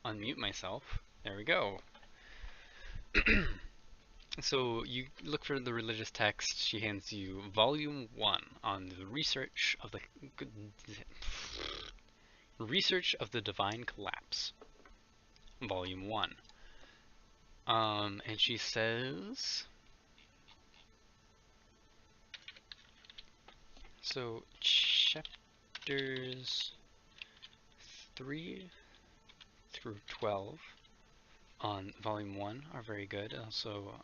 unmute myself. There we go. So you look for the religious text. She hands you Volume 1 on the research of the divine collapse. Volume 1. And she says, so chapters 3 through 12 on Volume 1 are very good. Also,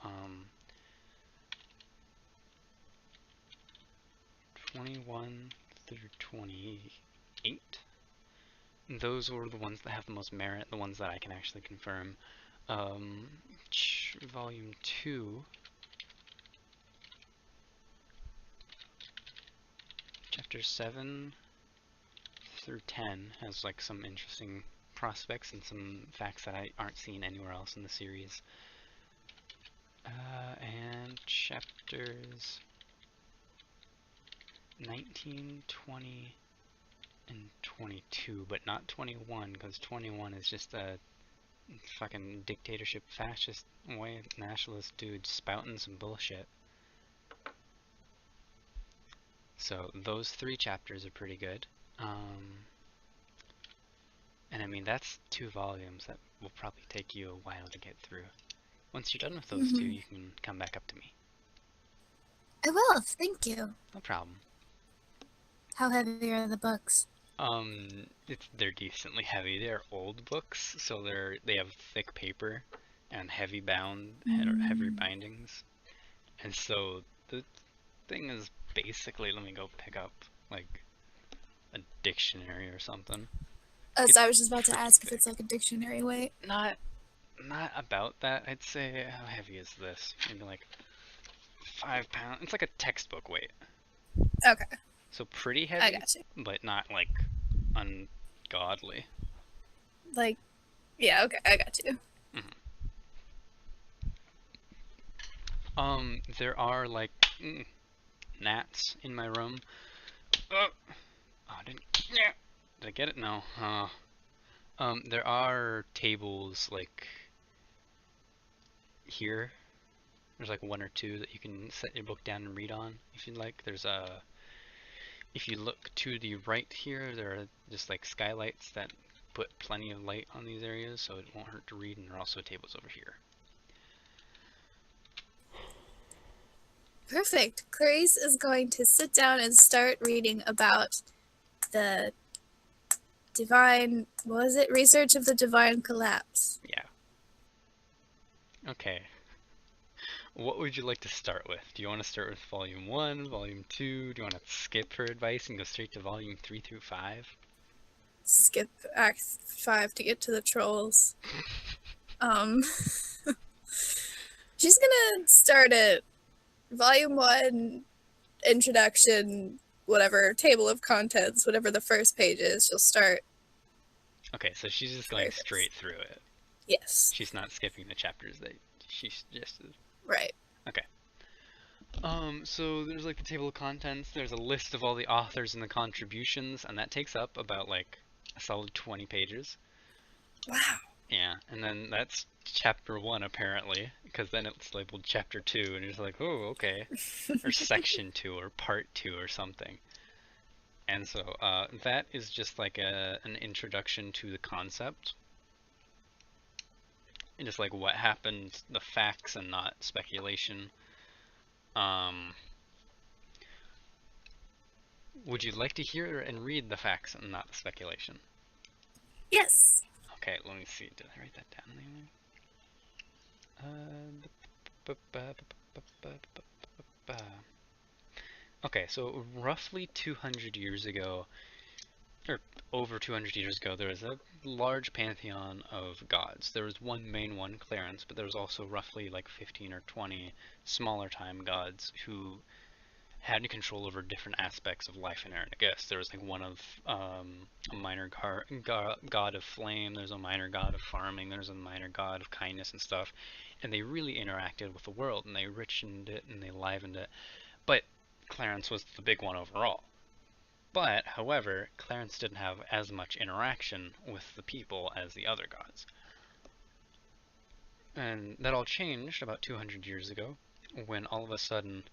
21 through 28. Those were the ones that have the most merit, the ones that I can actually confirm. Volume 2, Chapter 7 through 10 has like some interesting prospects and some facts that aren't seen anywhere else in the series. And chapters 19, 20, and 22, but not 21, because 21 is just a fucking dictatorship fascist white nationalist dude spouting some bullshit. So those 3 chapters are pretty good. And I mean, that's 2 volumes that will probably take you a while to get through. Once you're done with those 2, you can come back up to me. I will, thank you. No problem. How heavy are the books? They're decently heavy. They're old books, so they have thick paper and heavy heavy bindings. And so the thing is basically, let me go pick up like a dictionary or something. So I was just about to ask if it's like a dictionary weight. Not about that. I'd say, how heavy is this? Maybe like 5 pounds. It's like a textbook weight. Okay. So pretty heavy, I got you. but not like ungodly. Like, yeah, okay, I got you. There are like gnats in my room. Oh, did I get it? No. There are tables like here. There's like 1 or 2 that you can set your book down and read on if you'd like. If you look to the right here, there are just like skylights that put plenty of light on these areas, so it won't hurt to read, and there are also tables over here. Perfect. Clarice is going to sit down and start reading about the divine, what was it? Research of the divine collapse. Yeah. Okay. What would you like to start with? Do you want to start with Volume 1, Volume 2? Do you want to skip her advice and go straight to Volume 3 through 5? Skip Act 5 to get to the trolls. She's gonna start at Volume 1, Introduction, whatever, Table of Contents, whatever the first page is, she'll start. Okay, so she's just going straight through it. Yes. She's not skipping the chapters that she suggested. Right. Okay. So there's like the table of contents, there's a list of all the authors and the contributions, and that takes up about like a solid 20 pages. Wow. Yeah, and then that's chapter 1 apparently, because then it's labeled chapter 2, and it's like, oh, okay. Or section 2, or part 2, or something. And so that is just like an introduction to the concept. And just like what happened, the facts and not speculation. Would you like to hear and read the facts and not the speculation? Yes. Okay, let me see. Did I write that down? Okay, so roughly 200 years ago, or over 200 years ago, there was a large pantheon of gods. There was one main one, Clarence, but there was also roughly like 15 or 20 smaller time gods who had control over different aspects of life in Erinegis. There was like one of a minor god of flame, there's a minor god of farming, there's a minor god of kindness and stuff, and they really interacted with the world, and they richened it, and they livened it. But Clarence was the big one overall. But, however, Clarence didn't have as much interaction with the people as the other gods. And that all changed about 200 years ago, when all of a sudden,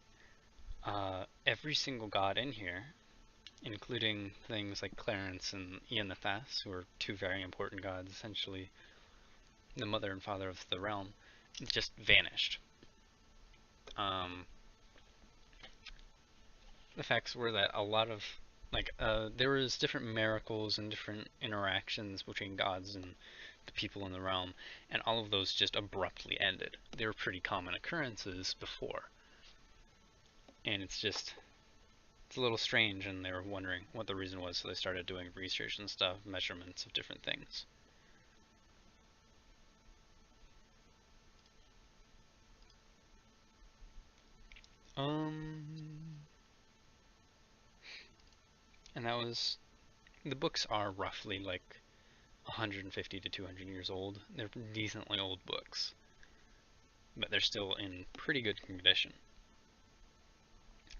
every single god in here, including things like Clarence and Iannathas, who are two very important gods, essentially the mother and father of the realm, just vanished. The facts were that a lot of, there was different miracles and different interactions between gods and the people in the realm, and all of those just abruptly ended. They were pretty common occurrences before. And it's a little strange, and they were wondering what the reason was, so they started doing research and stuff, measurements of different things. And that was, the books are roughly like 150 to 200 years old. They're decently old books, but they're still in pretty good condition.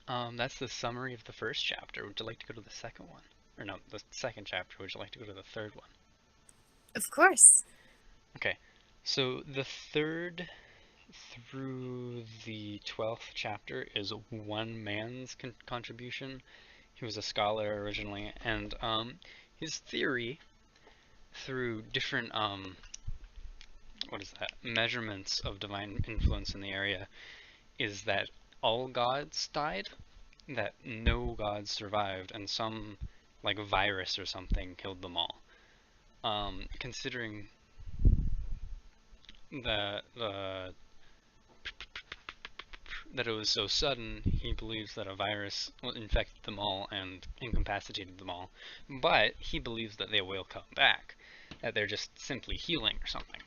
That's the summary of the first chapter. Would you like to go to the second one? Or no, the second chapter. Would you like to go to the third one? Of course. Okay, so the third through the 12th chapter is one man's contribution. He was a scholar originally, and his theory, through different measurements of divine influence in the area, is that all gods died, that no gods survived, and some like virus or something killed them all. Considering the that it was so sudden, he believes that a virus infected them all and incapacitated them all. But he believes that they will come back, that they're just simply healing or something.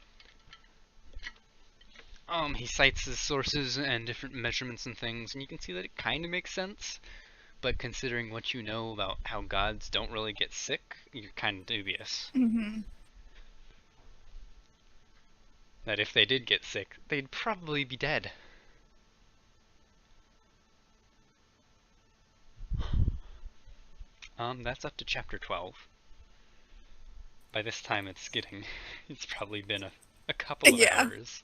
He cites his sources and different measurements and things, and you can see that it kind of makes sense. But considering what you know about how gods don't really get sick, you're kind of dubious. Mm-hmm. That if they did get sick, they'd probably be dead. That's up to chapter 12. By this time it's probably been a couple of Yeah. hours.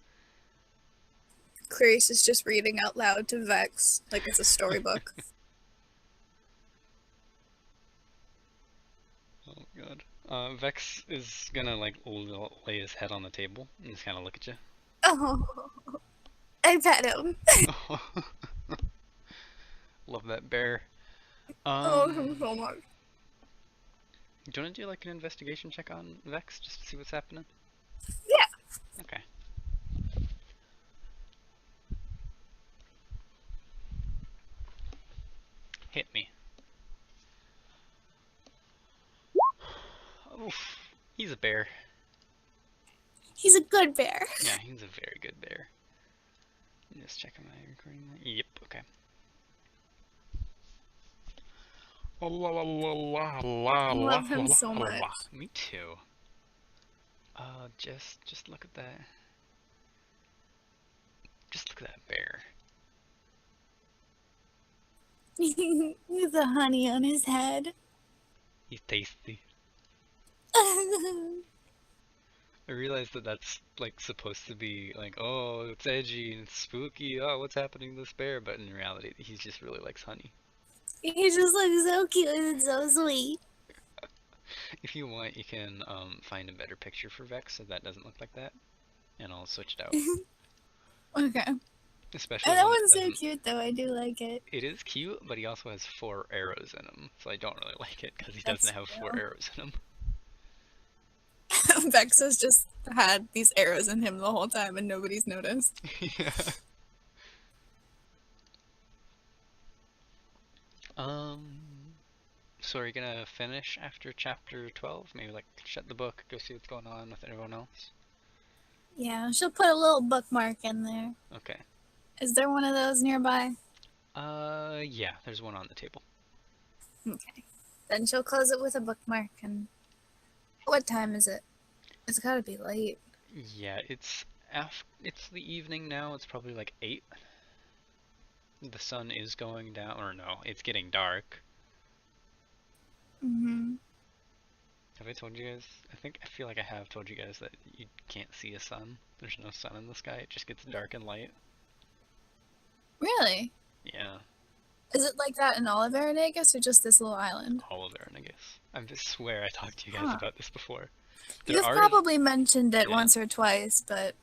Clarice is just reading out loud to Vex, like it's a storybook. Oh god. Vex is gonna like lay his head on the table and just kind of look at you. Oh, I pet him. Love that bear. Oh, him so much. Do you want to do like an investigation check on Vex just to see what's happening? Yeah. Okay. Hit me. Oof. He's a bear. He's a good bear. Yeah, he's a very good bear. Just checking my recording. Yep, okay. I love him so much. Me too. Just look at that. Just look at that bear. With the honey on his head. He's tasty. I realized that that's like supposed to be like, oh, it's edgy and it's spooky. Oh, what's happening to this bear? But in reality, he just really likes honey. He just looks so cute and so sweet. If you want, you can find a better picture for Vex so that doesn't look like that, and I'll switch it out. Okay. Especially That when one's so cute, though. I do like it. It is cute, but he also has 4 arrows in him, so I don't really like it because he doesn't have 4 arrows in him. Vex has just had these arrows in him the whole time and nobody's noticed. Yeah. So are you gonna finish after chapter 12? Maybe like shut the book, go see what's going on with everyone else? Yeah, she'll put a little bookmark in there. Okay. Is there one of those nearby? Yeah, there's one on the table. Okay. Then she'll close it with a bookmark and... What time is it? It's gotta be late. Yeah, it's the evening now, it's probably like 8. The sun is going down, or no, it's getting dark. Mm-hmm. Have I told you guys? I feel like I have told you guys that you can't see a sun. There's no sun in the sky. It just gets dark and light. Really? Yeah, Is it like that in all of Erinegis or just this little island? all of Erinegis. I swear I talked to you guys Huh. about this before. There You've are, probably mentioned it yeah, once or twice, but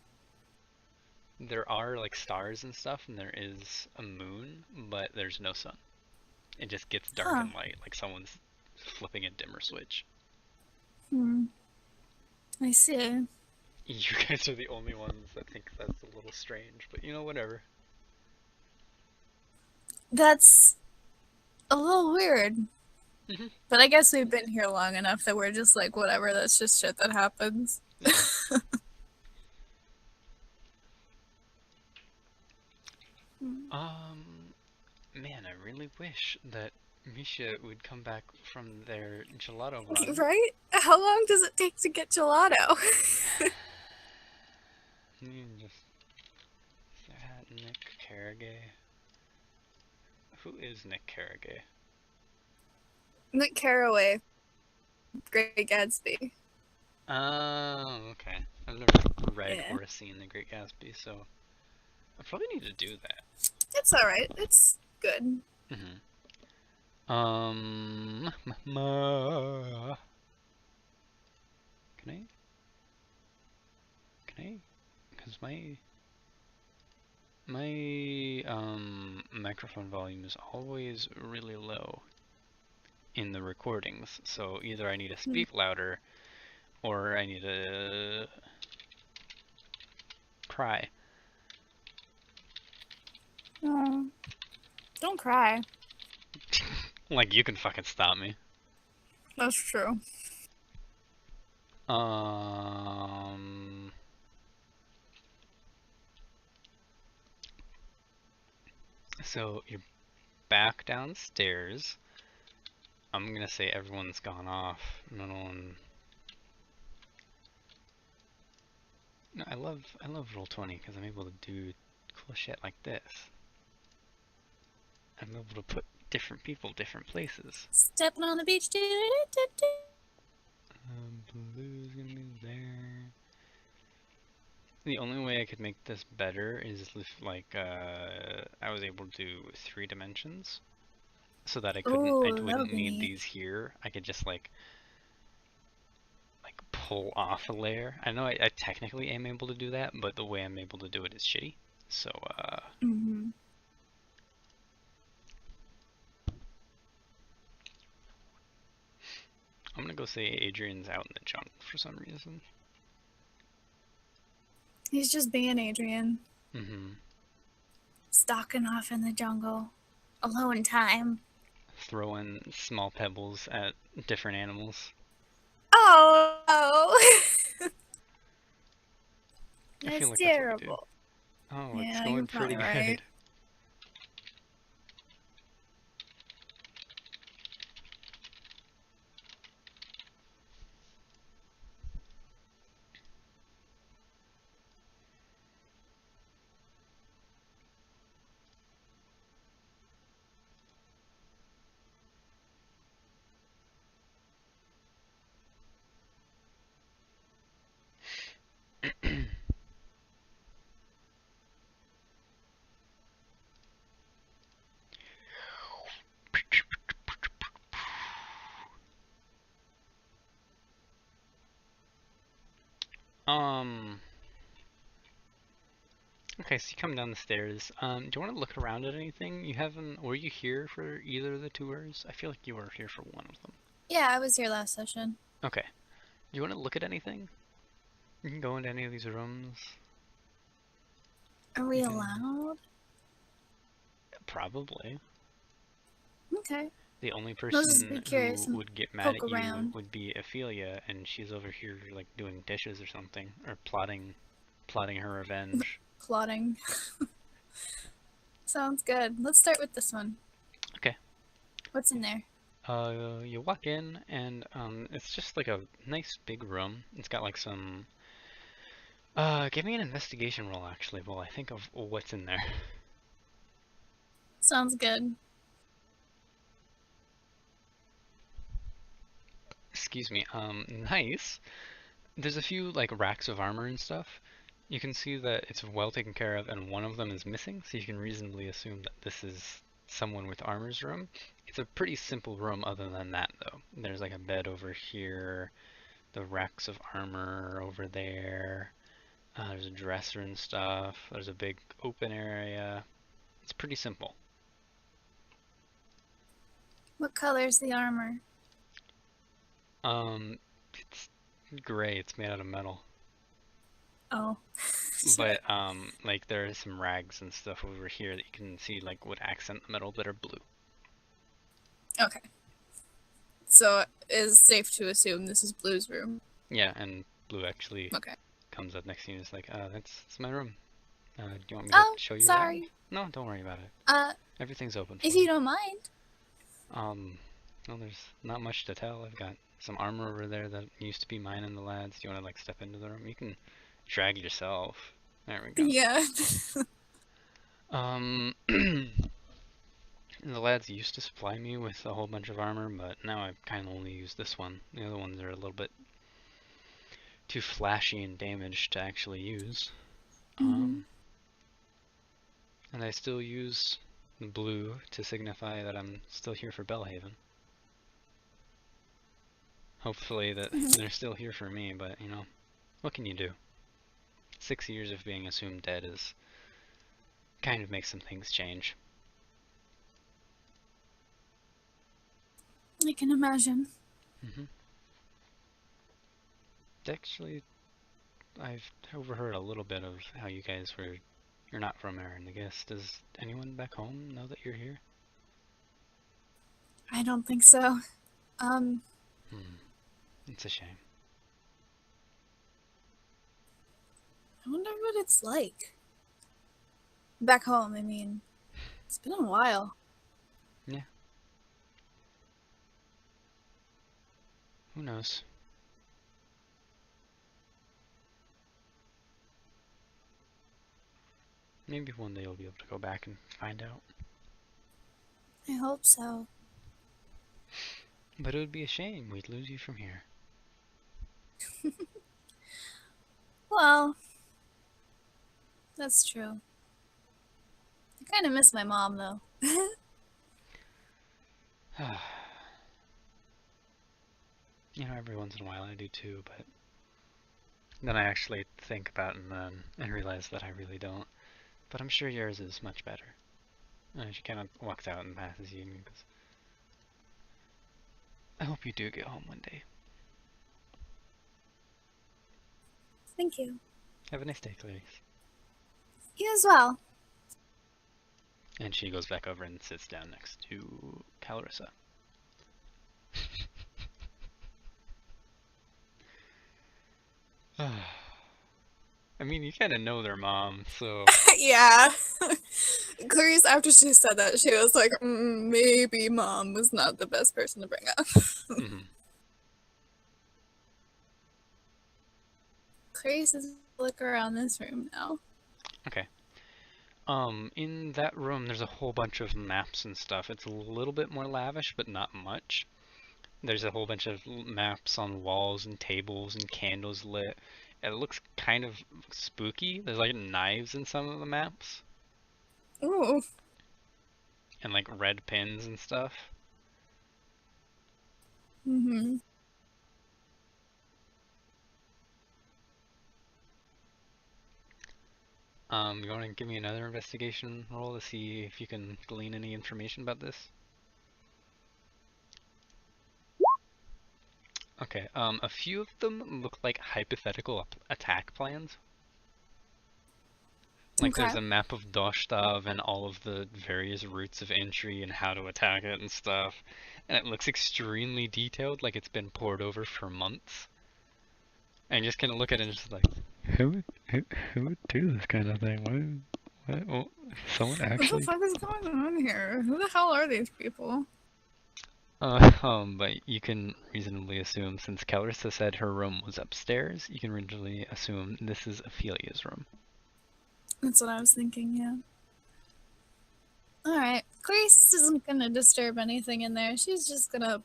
there are like stars and stuff, and there is a moon, but there's no sun. It just gets dark huh. and light, like someone's flipping a dimmer switch. Hmm. I see. You guys are the only ones that think that's a little strange, but you know, whatever. That's a little weird. Hmm. But I guess we've been here long enough that we're just like, whatever, that's just shit that happens. Yeah. Um, Man, I really wish that Misha would come back from their gelato run. Right? How long does it take to get gelato? Just that Nick Carragay. Who is Nick Carragay? Nick Carraway, Great Gatsby. Oh, okay. I've never read Yeah. or seen The Great Gatsby, so I probably need to do that. It's alright. It's good. Ma- can I? Can I? Because my microphone volume is always really low in the recordings, so either I need to Hmm. speak louder or I need to cry. Oh, don't cry. Like, you can fucking stop me. That's true. Um, so you're back downstairs. I'm gonna say everyone's gone off. No one. No, I love Roll20 because I'm able to do cool shit like this. I'm able to put different people different places. Stepping on the beach. Blue's gonna be there. The only way I could make this better is if, like, I was able to do 3 dimensions, so that I Ooh, that would wouldn't be need neat. these here. I could just like pull off a layer. I know I technically am able to do that, but the way I'm able to do it is shitty. So, Mm-hmm. I'm gonna go say Adrian's out in the jungle for some reason. He's just being Adrian. Mm-hmm. Stalking off in the jungle. Alone time. Throwing small pebbles at different animals. Oh, I feel that's like that's what we do. terrible. Oh, it's Yeah, you're going pretty probably right. good. um. Okay, so you come down the stairs. Do you want to look around at anything? You haven't. Were you here for either of the tours? I feel like you were here for one of them. Yeah, I was here last session. Okay. Do you want to look at anything? You can go into any of these rooms. Are we allowed? Probably. Okay. The only I'll just be person curious who and would get mad poke at you around. would be Ophelia, and she's over here like doing dishes or something, or plotting her revenge. Plotting. Sounds good. Let's start with this one. Okay. What's in there? You walk in, and it's just like a nice big room. It's got like some. Give me an investigation roll actually while I think of what's in there. Sounds good. Excuse me. Nice. There's a few like racks of armor and stuff. You can see that it's well taken care of, and one of them is missing, so you can reasonably assume that this is someone with armor's room. It's a pretty simple room other than that, though. There's like a bed over here, the racks of armor over there. There's a dresser and stuff. There's a big open area. It's pretty simple. What color's the armor? It's gray. It's made out of metal. Oh, But shit. like there are some rags and stuff over here that you can see like would accent the metal that are blue. Okay. So it's safe to assume this is Blue's room. Yeah, and blue actually Okay. comes up next to you and is like, that's my room. Do you want me to Oh, show you around? sorry. No, don't worry about it. Uh, Everything's open if for you you. don't mind. Um, well, there's not much to tell. I've got some armor over there that used to be mine and the lads. Do you want to like step into the room? You can drag yourself. There we go. Yeah. Um, the lads used to supply me with a whole bunch of armor, but now I kind of only use this one. The other ones are a little bit too flashy and damaged to actually use. Mm-hmm. And I still use the blue to signify that I'm still here for Bellhaven. Hopefully that they're still here for me, but you know, what can you do? 6 years of being assumed dead is kind of makes some things change. I can imagine. hmm Actually, I've overheard a little bit of how you guys were. You're not from Erinegis. Does anyone back home know that you're here? I don't think so. Um, It's a shame. I wonder what it's like. Back home, I mean. It's been a while. Yeah. Who knows? Maybe one day you'll be able to go back and find out. I hope so. But it would be a shame. We'd lose you from here. Well, that's true. I kind of miss my mom, though. You know, every once in a while I do too, but then I actually think about it and realize that I really don't. But I'm sure yours is much better. And she kind of walks out and passes you and goes, I hope you do get home one day. Thank you. Have a nice day, Clarice. You as well. And she goes back over and sits down next to Calrissa. I mean, you kind of know their mom, so... Yeah. Clarice, after she said that, she was like, maybe mom was not the best person to bring up. Clarice is look around this room now. Okay. In that room, there's a whole bunch of maps and stuff. It's a little bit more lavish, but not much. There's a whole bunch of maps on walls and tables and candles lit. It looks kind of spooky. There's like knives in some of the maps. Ooh. And like red pins and stuff. Mm-hmm. You want to give me another investigation roll to see if you can glean any information about this? Okay, a few of them look like hypothetical attack plans. Like Okay. there's a map of Doshtav and all of the various routes of entry and how to attack it and stuff. And it looks extremely detailed, like it's been poured over for months. And you just kind of look at it and just like, who would do this kind of thing? What? Oh, someone What the actually... fuck is going on here? Who the hell are these people? But you can reasonably assume, since Calrissa said her room was upstairs, you can reasonably assume this is Ophelia's room. That's what I was thinking, yeah. Alright. Clarice isn't gonna disturb anything in there. She's just gonna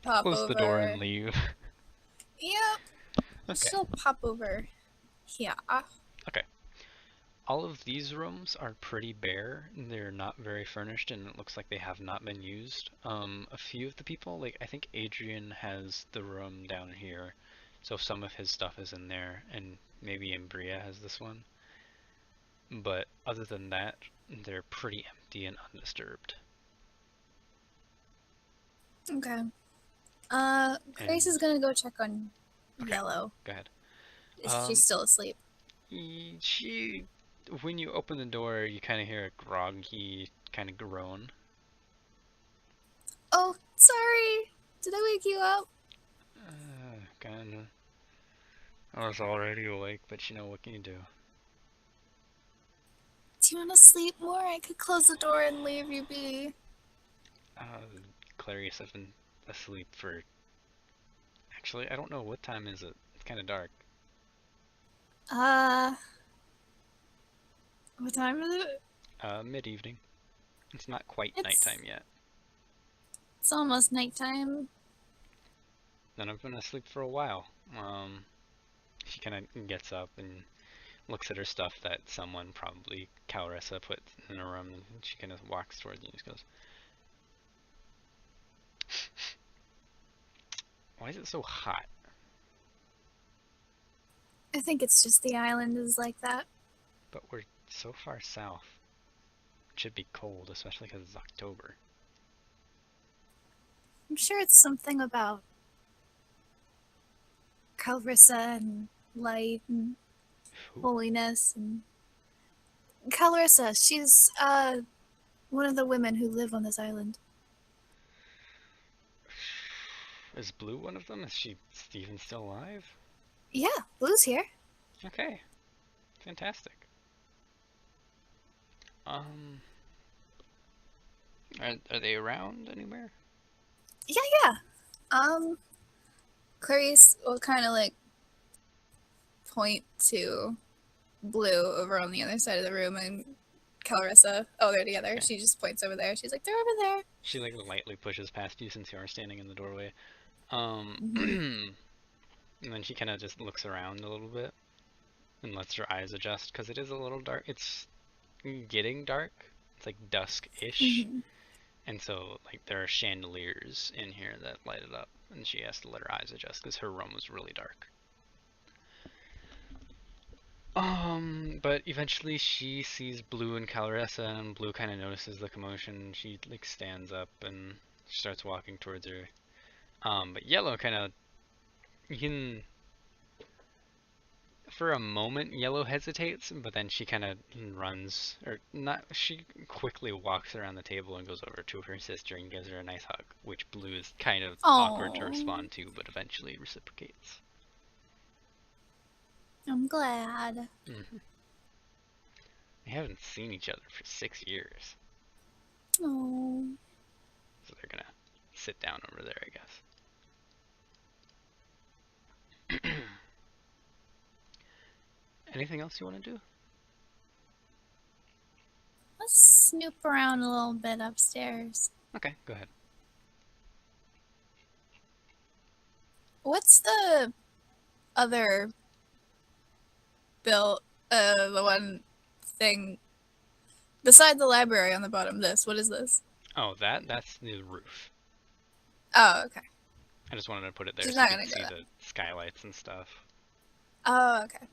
pop Close the door and over. leave. Yep, Okay. she'll pop over. Yeah. Okay. All of these rooms are pretty bare. They're not very furnished, and it looks like they have not been used. A few of the people, like I think Adrian has the room down here, so some of his stuff is in there, and maybe Imbria has this one. But other than that, they're pretty empty and undisturbed. Okay. Grace is And gonna go check on okay, Yellow. go ahead. Is she still asleep? She, when you open the door, you kind of hear a groggy kind of groan. Oh, sorry. Did I wake you up? Kinda. I was already awake, but you know, what can you do? Do you want to sleep more? I could close the door and leave you be. Clarice, I've been asleep for. Actually, I don't know what time is it. It's kind of dark. Uh, what time is it? Mid evening. It's not quite It's nighttime yet. it's almost nighttime. Then I've been asleep for a while. She kind of gets up and looks at her stuff that someone, probably Calressa, put in her room, and she kind of walks towards you and just goes, "Why is it so hot?" I think it's just the island is like that. But we're so far south. It should be cold, especially because it's October. I'm sure it's something about Calrissa and light and Who? holiness and Calrissa. She's one of the women who live on this island. Is Blue one of them? Is she even still alive? Yeah, Blue's here. Okay, fantastic. Um, are they around anywhere? Yeah, yeah. Um, Clarice will kind of like point to Blue over on the other side of the room and Calrissa. Oh, they're together. Okay. She just points over there. She's like, they're over there. She like lightly pushes past you since you are standing in the doorway. Mm-hmm. And then she kind of just looks around a little bit and lets her eyes adjust because it is a little dark. It's getting dark. It's like dusk-ish, Mm-hmm. and so like there are chandeliers in here that light it up, and she has to let her eyes adjust because her room was really dark. But eventually she sees Blue and Calressa, and Blue kind of notices the commotion. She like stands up and starts walking towards her. But Yellow kind of, you can, for a moment, Yellow hesitates, but then she kind of runs, or not, she quickly walks around the table and goes over to her sister and gives her a nice hug, which Blue is kind of awkward to Oh, respond to, but eventually reciprocates. I'm glad. Mm-hmm. They haven't seen each other for 6 years, Oh, so they're gonna sit down over there, I guess. Anything else you want to do? let's snoop around a little bit upstairs. Okay, go ahead. What's the other bill? The one thing beside the library on the bottom of this. What is this? Oh, that's the roof. Oh, okay. I just wanted to put it there She's so you not could gonna go see that. the skylights and stuff. Oh, okay.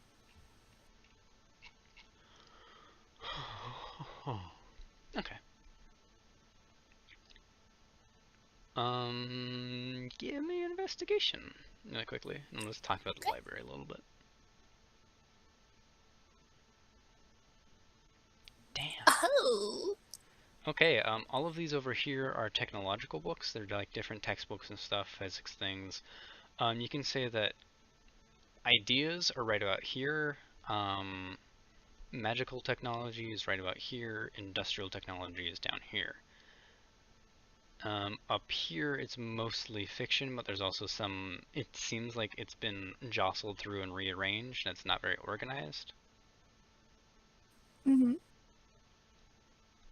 Okay. Give me an investigation really quickly, and let's talk about the Okay. library a little bit. Damn. Oh. Okay, all of these over here are technological books. They're like different textbooks and stuff, physics things. You can say that ideas are right about here. Magical technology is right about here. Industrial technology is down here. Up here, it's mostly fiction, but there's also some. It seems like it's been jostled through and rearranged, and it's not very organized. Mm-hmm.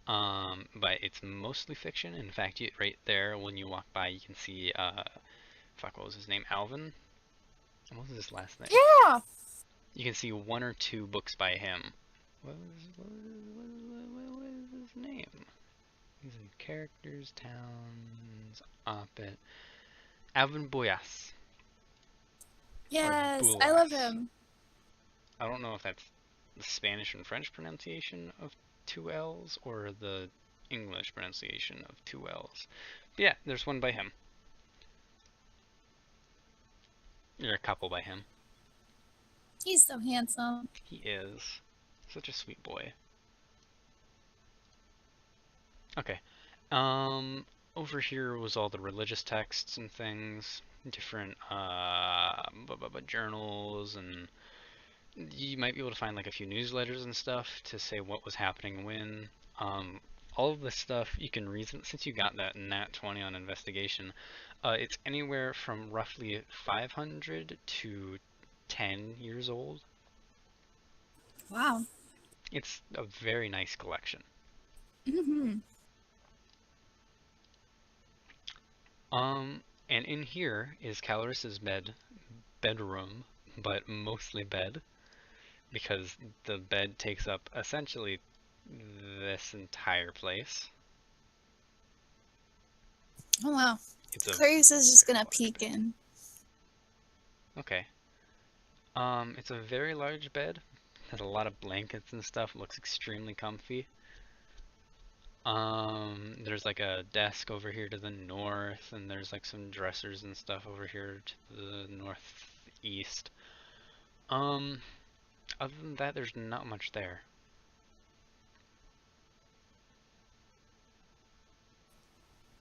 But it's mostly fiction. In fact, right there when you walk by, you can see fuck, what was his name? Alvin? What was his last name? Yeah. You can see one or two books by him. What was his name? He's in characters, towns, op-ed. Alvin Boyas or Yes, I love Bulas. him. I don't know if that's the Spanish and French pronunciation of two L's or the English pronunciation of two L's. But yeah, there's one by him. Or a couple by him. He's so handsome. He is such a sweet boy. Okay. Um, Over here was all the religious texts and things, different journals, and you might be able to find like a few newsletters and stuff to say what was happening when. Um, all of this stuff you can reason since you got that nat 20 on investigation. It's anywhere from roughly 500 to 10 years old. Wow. It's a very nice collection. Hmm. And in here is Caloris's bedroom, but mostly bed, because the bed takes up essentially this entire place. Oh wow. It's a Clarice is just very gonna large peek bed. in. Okay. It's a very large bed. Has a lot of blankets and stuff. Looks extremely comfy. There's like a desk over here to the north, and there's like some dressers and stuff over here to the northeast. Um, Other than that, there's not much there.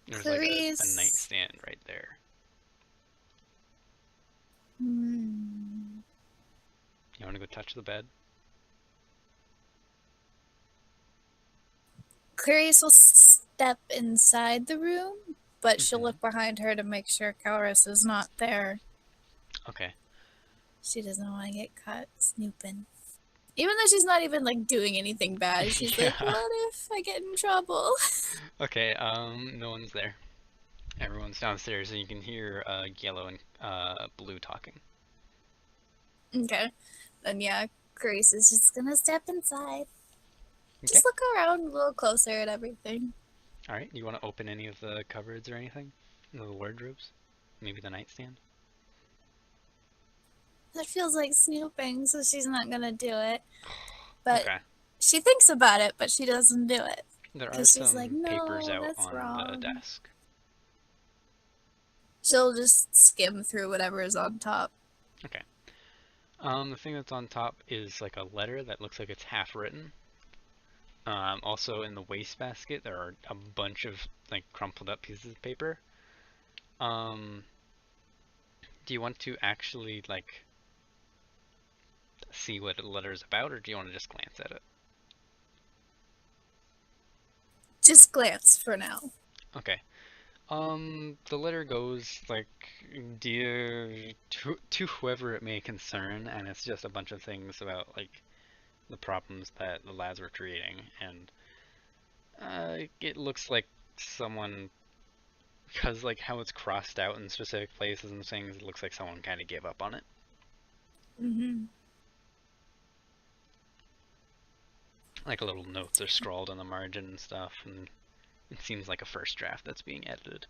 There's like a Clarice. nightstand right there. Hmm. You want to go touch the bed? Clarice will step inside the room, but she'll Mm-hmm. look behind her to make sure Caloris is not there. Okay. She doesn't want to get caught snooping. Even though she's not even like doing anything bad, she's like, Yeah. what if I get in trouble? Okay. No one's there. Everyone's downstairs, and you can hear Yellow and Blue talking. Okay. Then yeah, Grace is just gonna step inside. Okay. Just look around a little closer at everything. All right. Do you want to open any of the cupboards or anything? The wardrobes? Maybe the nightstand? That feels like snooping, so she's not gonna do it. But Okay. she thinks about it, but she doesn't do it. There are Because she's like, some papers no, out that's on the wrong. desk. She'll just skim through whatever is on top. Okay. The thing that's on top is like a letter that looks like it's half written. Also in the wastebasket, there are a bunch of like crumpled up pieces of paper. Um, do you want to actually like see what the letter is about, or do you want to just glance at it? Just glance for now. Okay. The letter goes like, dear to whoever it may concern, and it's just a bunch of things about like the problems that the lads were creating, and it looks like someone, because like how it's crossed out in specific places and things, it looks like someone kind of gave up on it. Mm-hmm. Like little notes are scrawled on the margin and stuff, and it seems like a first draft that's being edited.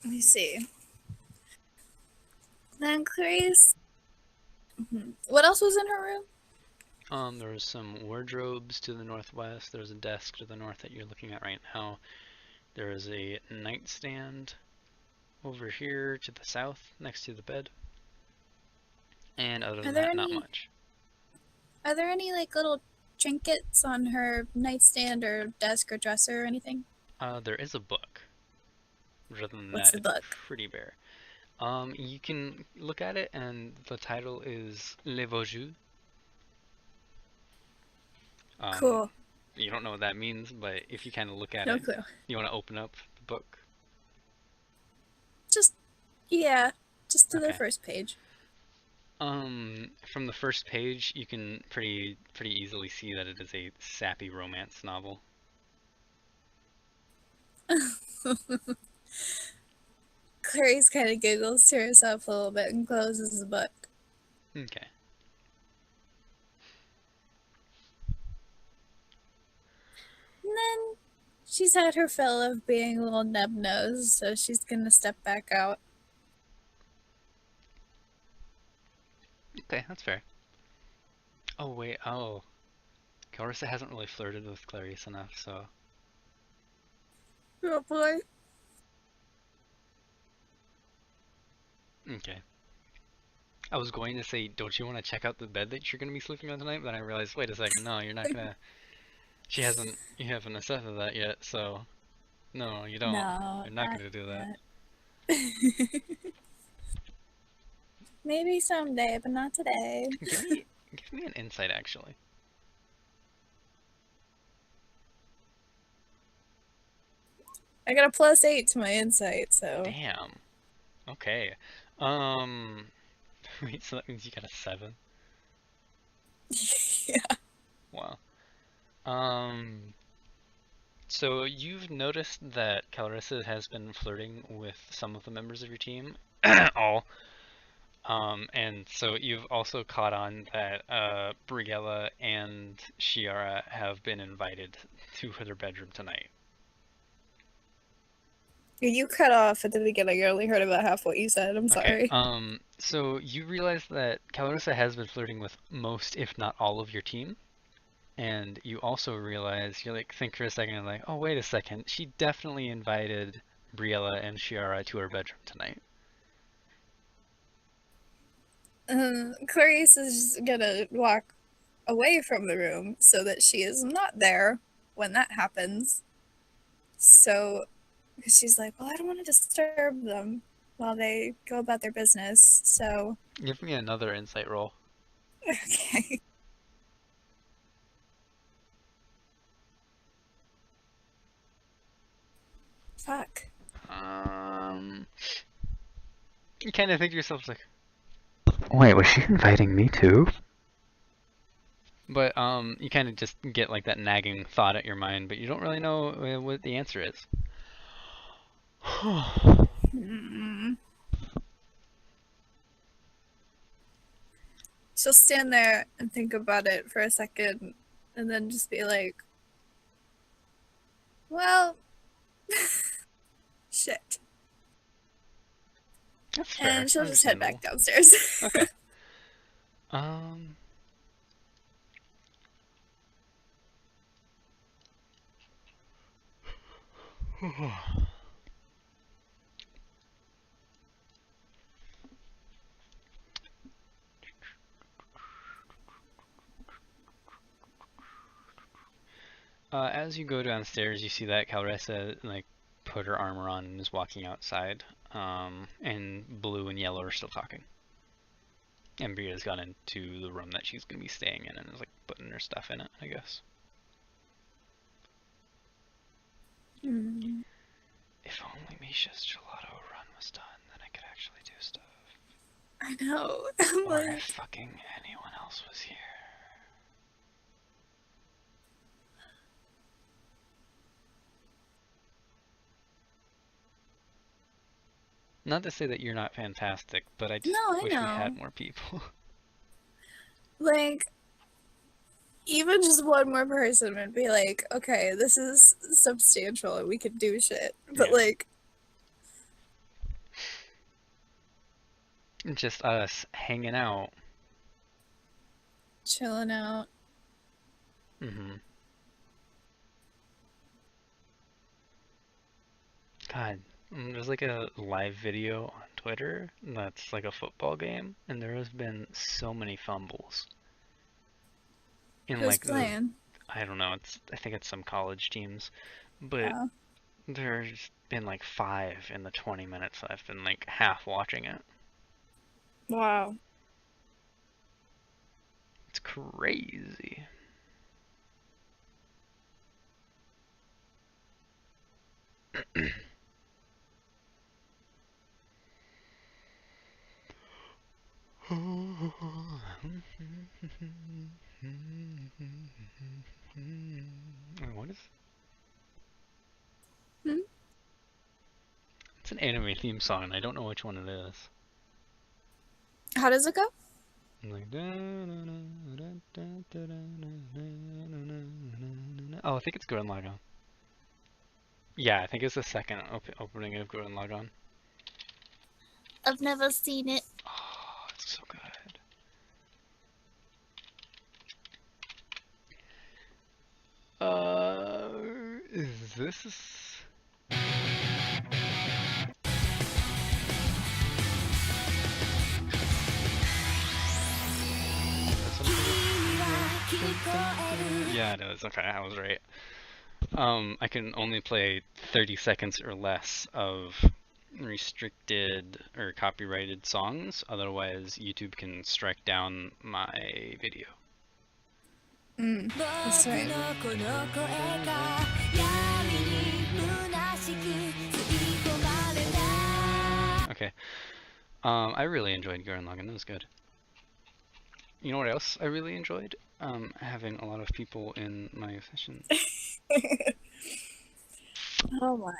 Let me see. Then Clarice. What else was in her room? There was some wardrobes to the northwest. There's a desk to the north that you're looking at right now. There is a nightstand over here to the south next to the bed. And other Are than there that, not any? much. Are there any like little trinkets on her nightstand or desk or dresser or anything? There is a book. Other than What's that, the it's book? pretty bare. You can look at it, and the title is Les Vosges. Um, Cool. you don't know what that means, but if you kind of look at No it, clue. you want to open up the book. Just yeah, just to the Okay. first page. From the first page, you can pretty easily see that it is a sappy romance novel. Clarice kind of giggles to herself a little bit and closes the book. Okay. And then she's had her fill of being a little nub-nosed, so she's gonna step back out. Okay, that's fair. Oh wait, oh. Clarissa hasn't really flirted with Clarice enough, so Oh boy. okay. I was going to say, don't you want to check out the bed that you're going to be sleeping on tonight? But then I realized, wait a second, no, you're not gonna. You haven't assessed that yet, so no, you don't. No, You're not not gonna do that. yet. Maybe someday, but not today. Give me an insight, actually. I got a +8 to my insight, so. Damn. Okay. Um. Wait, so that means you got a 7. Yeah. Wow. Um. So you've noticed that Calrissa has been flirting with some of the members of your team. All. And so you've also caught on that Briella and Shiara have been invited to their bedroom tonight. You cut off at the beginning. I only heard about half what you said. I'm Okay. sorry. So you realize that Calrissa has been flirting with most, if not all, of your team. And you also realize, you like think for a second and like, oh wait a second, she definitely invited Briella and Shiara to her bedroom tonight. Clarice is gonna walk away from the room so that she is not there when that happens. So she's like, well, I don't want to disturb them while they go about their business. So, Give me another insight roll. okay. Fuck. You kind of think to yourself like, wait, was she inviting me too? But you kind of just get like that nagging thought at your mind, but you don't really know what the answer is. Hmm. She'll stand there and think about it for a second and then just be like, well, shit. That's fair, And she'll just head back understandable. downstairs. Okay. Um. As you go downstairs, you see that Calressa like put her armor on and is walking outside. And Blue and Yellow are still talking. And Bria's gone into the room that she's gonna be staying in and is like putting her stuff in it, I guess. Hmm. If only Misha's gelato run was done, then I could actually do stuff. I know. I'm Or if like, fucking anyone else was here. Not to say that you're not fantastic, but I no, just I wish we had know. more people. Like, even just one more person would be like, okay, this is substantial and we could do shit. But, Yeah. like, Just us hanging out. chilling out. Mm-hmm. God, there's like a live video on Twitter that's like a football game, and there has been so many fumbles in Who's like the playing? I don't know, I think it's some college teams, but Oh, there's been like 5 in the 20 minutes that I've been like half watching it. wow. It's crazy. What is? Hmm? It's an anime theme song, and I don't know which one it is. How does it go? Like, oh, I think it's Gurren Lagann. Yeah, I think it's the second opening of Gurren Lagann. I've never seen it. Oh, it's so good. Is this? Yeah, it is. Okay, I was right. I can only play 30 seconds or less of restricted or copyrighted songs, otherwise YouTube can strike down my video. That's right. Okay. I really enjoyed Gurren Lagann. It was good. You know what else I really enjoyed? Having a lot of people in my session. Oh my.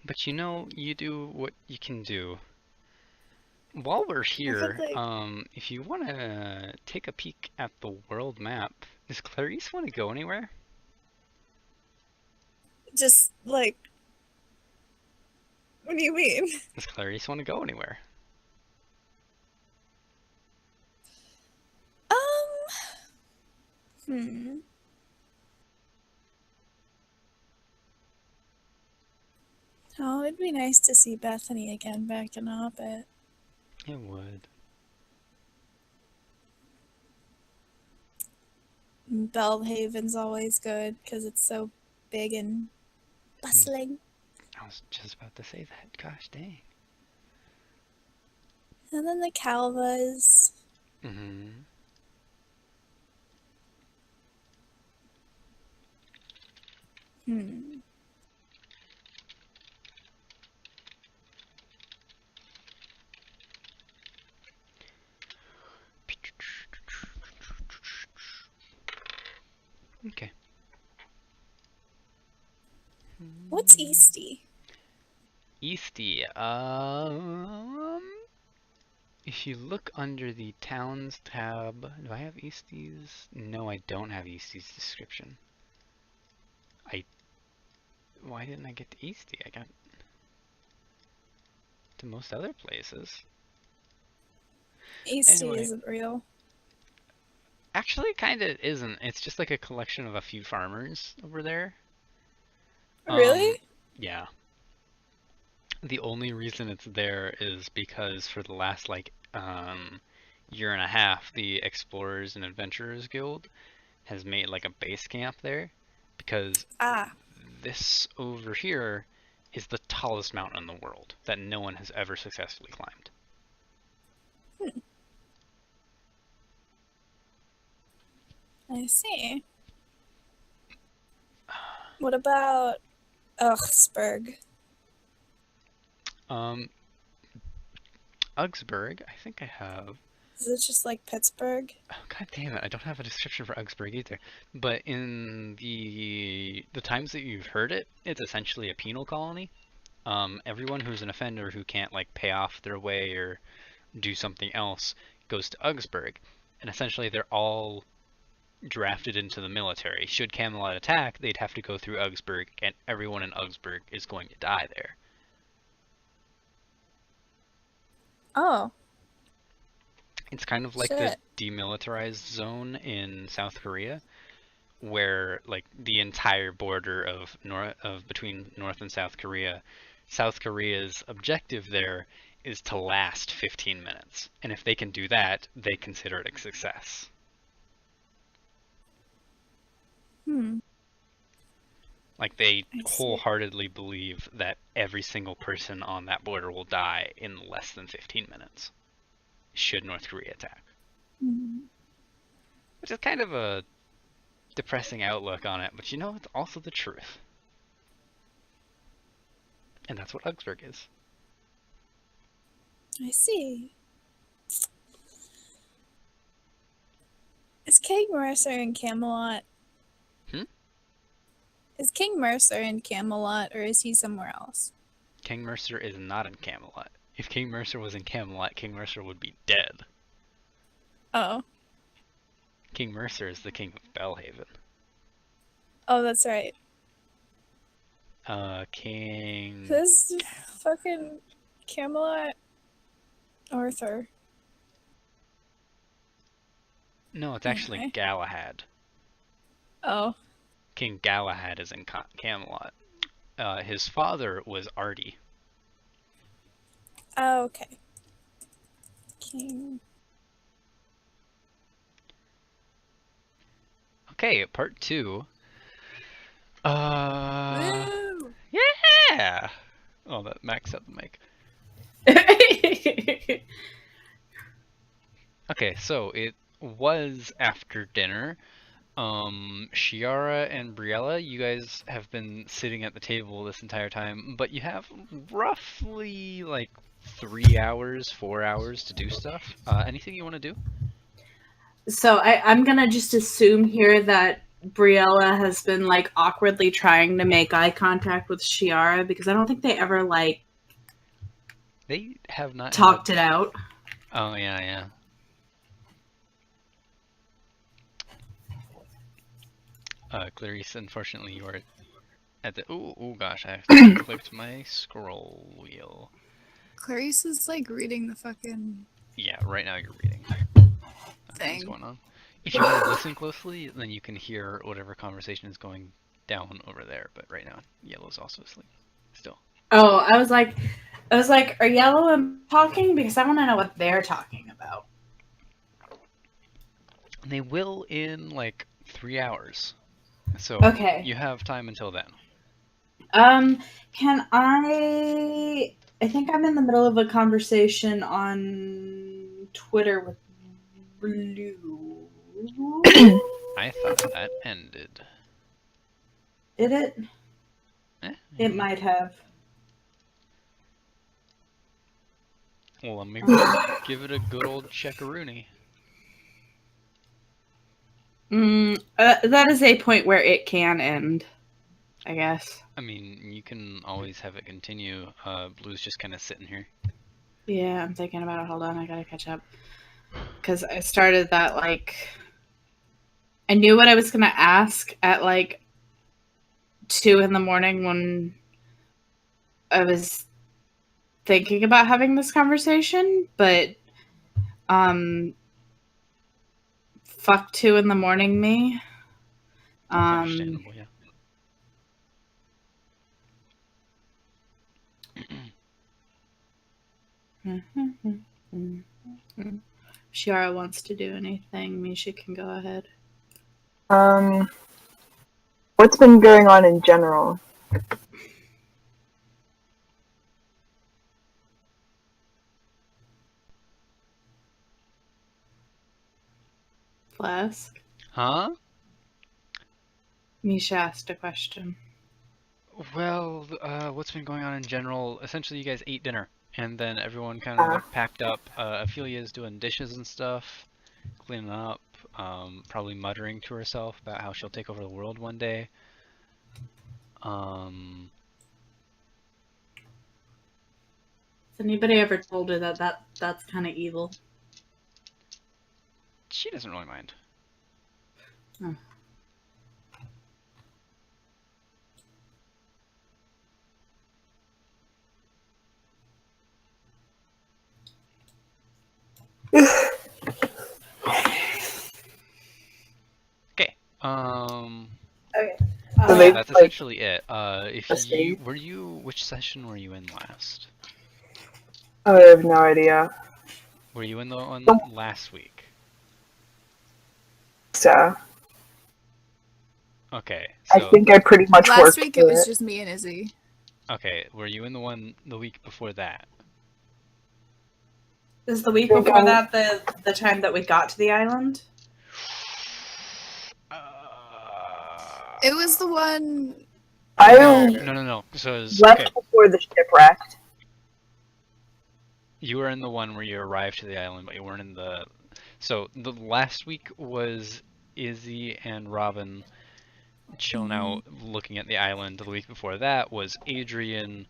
But you know, you do what you can do. While we're I could here, like if you want to take a peek at the world map, does Clarice want to go anywhere? just like what do you mean? Does Clarice want to go anywhere? Hmm. Oh, it'd be nice to see Bethany again back in Orbit. It would. Belhaven's always good because it's so big and bustling. I was just about to say that. Gosh dang. And then the Calvas. Mm-hmm. Hmm. Okay. What's Easty? Easty. If you look under the towns tab, do I have Eastie's? No, I don't have Eastie's description. Why didn't I get to Eastie? I got to most other places. Easty Anyway, isn't real. actually, it kind of isn't. It's just like a collection of a few farmers over there. Um, Really? yeah. The only reason it's there is because for the last year and a half, the Explorers and Adventurers Guild has made like a base camp there because Ah. this over here is the tallest mountain in the world that no one has ever successfully climbed. I see. What about Augsburg? Um, Augsburg, I think I have. Is it just like Pittsburgh? Oh, God damn it, I don't have a description for Augsburg either. But in the times that you've heard it, it's essentially a penal colony. Everyone who's an offender who can't like pay off their way or do something else goes to Augsburg, and essentially they're all drafted into the military. Should Camelot attack, they'd have to go through Augsburg, and everyone in Augsburg is going to die there. Oh, It's kind of like the shit. demilitarized zone in South Korea, where like the entire border of between North and South Korea, South Korea's objective there is to last 15 minutes. And if they can do that, they consider it a success. Hmm. Like they I see. wholeheartedly believe that every single person on that border will die in less than 15 minutes should North Korea attack. Hmm. Which is kind of a depressing outlook on it, but you know, it's also the truth. And that's what Augsburg is. I see. Is King Mercer in Camelot? Hmm? Is King Mercer in Camelot, or is he somewhere else? King Mercer is not in Camelot. If King Mercer was in Camelot, King Mercer would be dead. Oh. King Mercer is the king of Belhaven. Oh, that's right. King... Who's fucking Camelot? Arthur. No, it's actually Anyway. Galahad. Oh. King Galahad is in Camelot. His father was Artie. Oh, okay. King. Okay, part 2. Woo! Yeah! Oh, that maxed out the mic. Okay, so it was after dinner. Shiara and Briella, you guys have been sitting at the table this entire time, but you have roughly like 3 hours, 4 hours to do stuff. Anything you want to do? So I'm gonna just assume here that Briella has been like awkwardly trying to make eye contact with Shiara because I don't think they ever like They have not talked had... it out. Oh, yeah, yeah. Clarice, unfortunately, you are at the... Oh gosh, I clicked my scroll wheel. Clarice is like reading the fucking Yeah, right now you're reading. Nothing's thing. going on. If you want to listen closely, then you can hear whatever conversation is going down over there. But right now, Yellow's also asleep. Still. Oh, I was like, are Yellow and talking because I want to know what they're talking about. They will in like 3 hours. So Okay. you have time until then. Can I think I'm in the middle of a conversation on Twitter with Blue. I thought that ended. Did it? It Yeah. might have. Well, let me give it a good old checkaroony. That is a point where it can end, I guess. I mean, you can always have it continue. Blue's just kind of sitting here. Yeah, I'm thinking about it. Hold on, I gotta catch up. Because I started that, like... I knew what I was gonna ask at, like, 2 in the morning when I was thinking about having this conversation, but, fuck 2 in the morning me. That's understandable, yeah. Shiara wants to do anything. Misha can go ahead. What's been going on in general? Flask. Huh? Misha asked a question. Well, what's been going on in general? Essentially, you guys ate dinner, and then everyone kind of like packed up. Ophelia's doing dishes and stuff, cleaning up, probably muttering to herself about how she'll take over the world one day. Has anybody ever told her that's kind of evil? She doesn't really mind. Oh. Okay. Okay. So they- That's like, essentially it. If you which session were you in last? I have no idea. Were you in the one last week? So Okay. I So think I pretty much Last worked week through it was it. just me and Izzy. okay, were you in the one the week before that? Is the week I think before I'm- that the time that we got to the island? It was the one. I No. So it was, left okay, before the ship wrecked. you were in the one where you arrived to the island, but you weren't in the. So the last week was Izzy and Robin chilling out, looking at the island. The week before that was Adrian,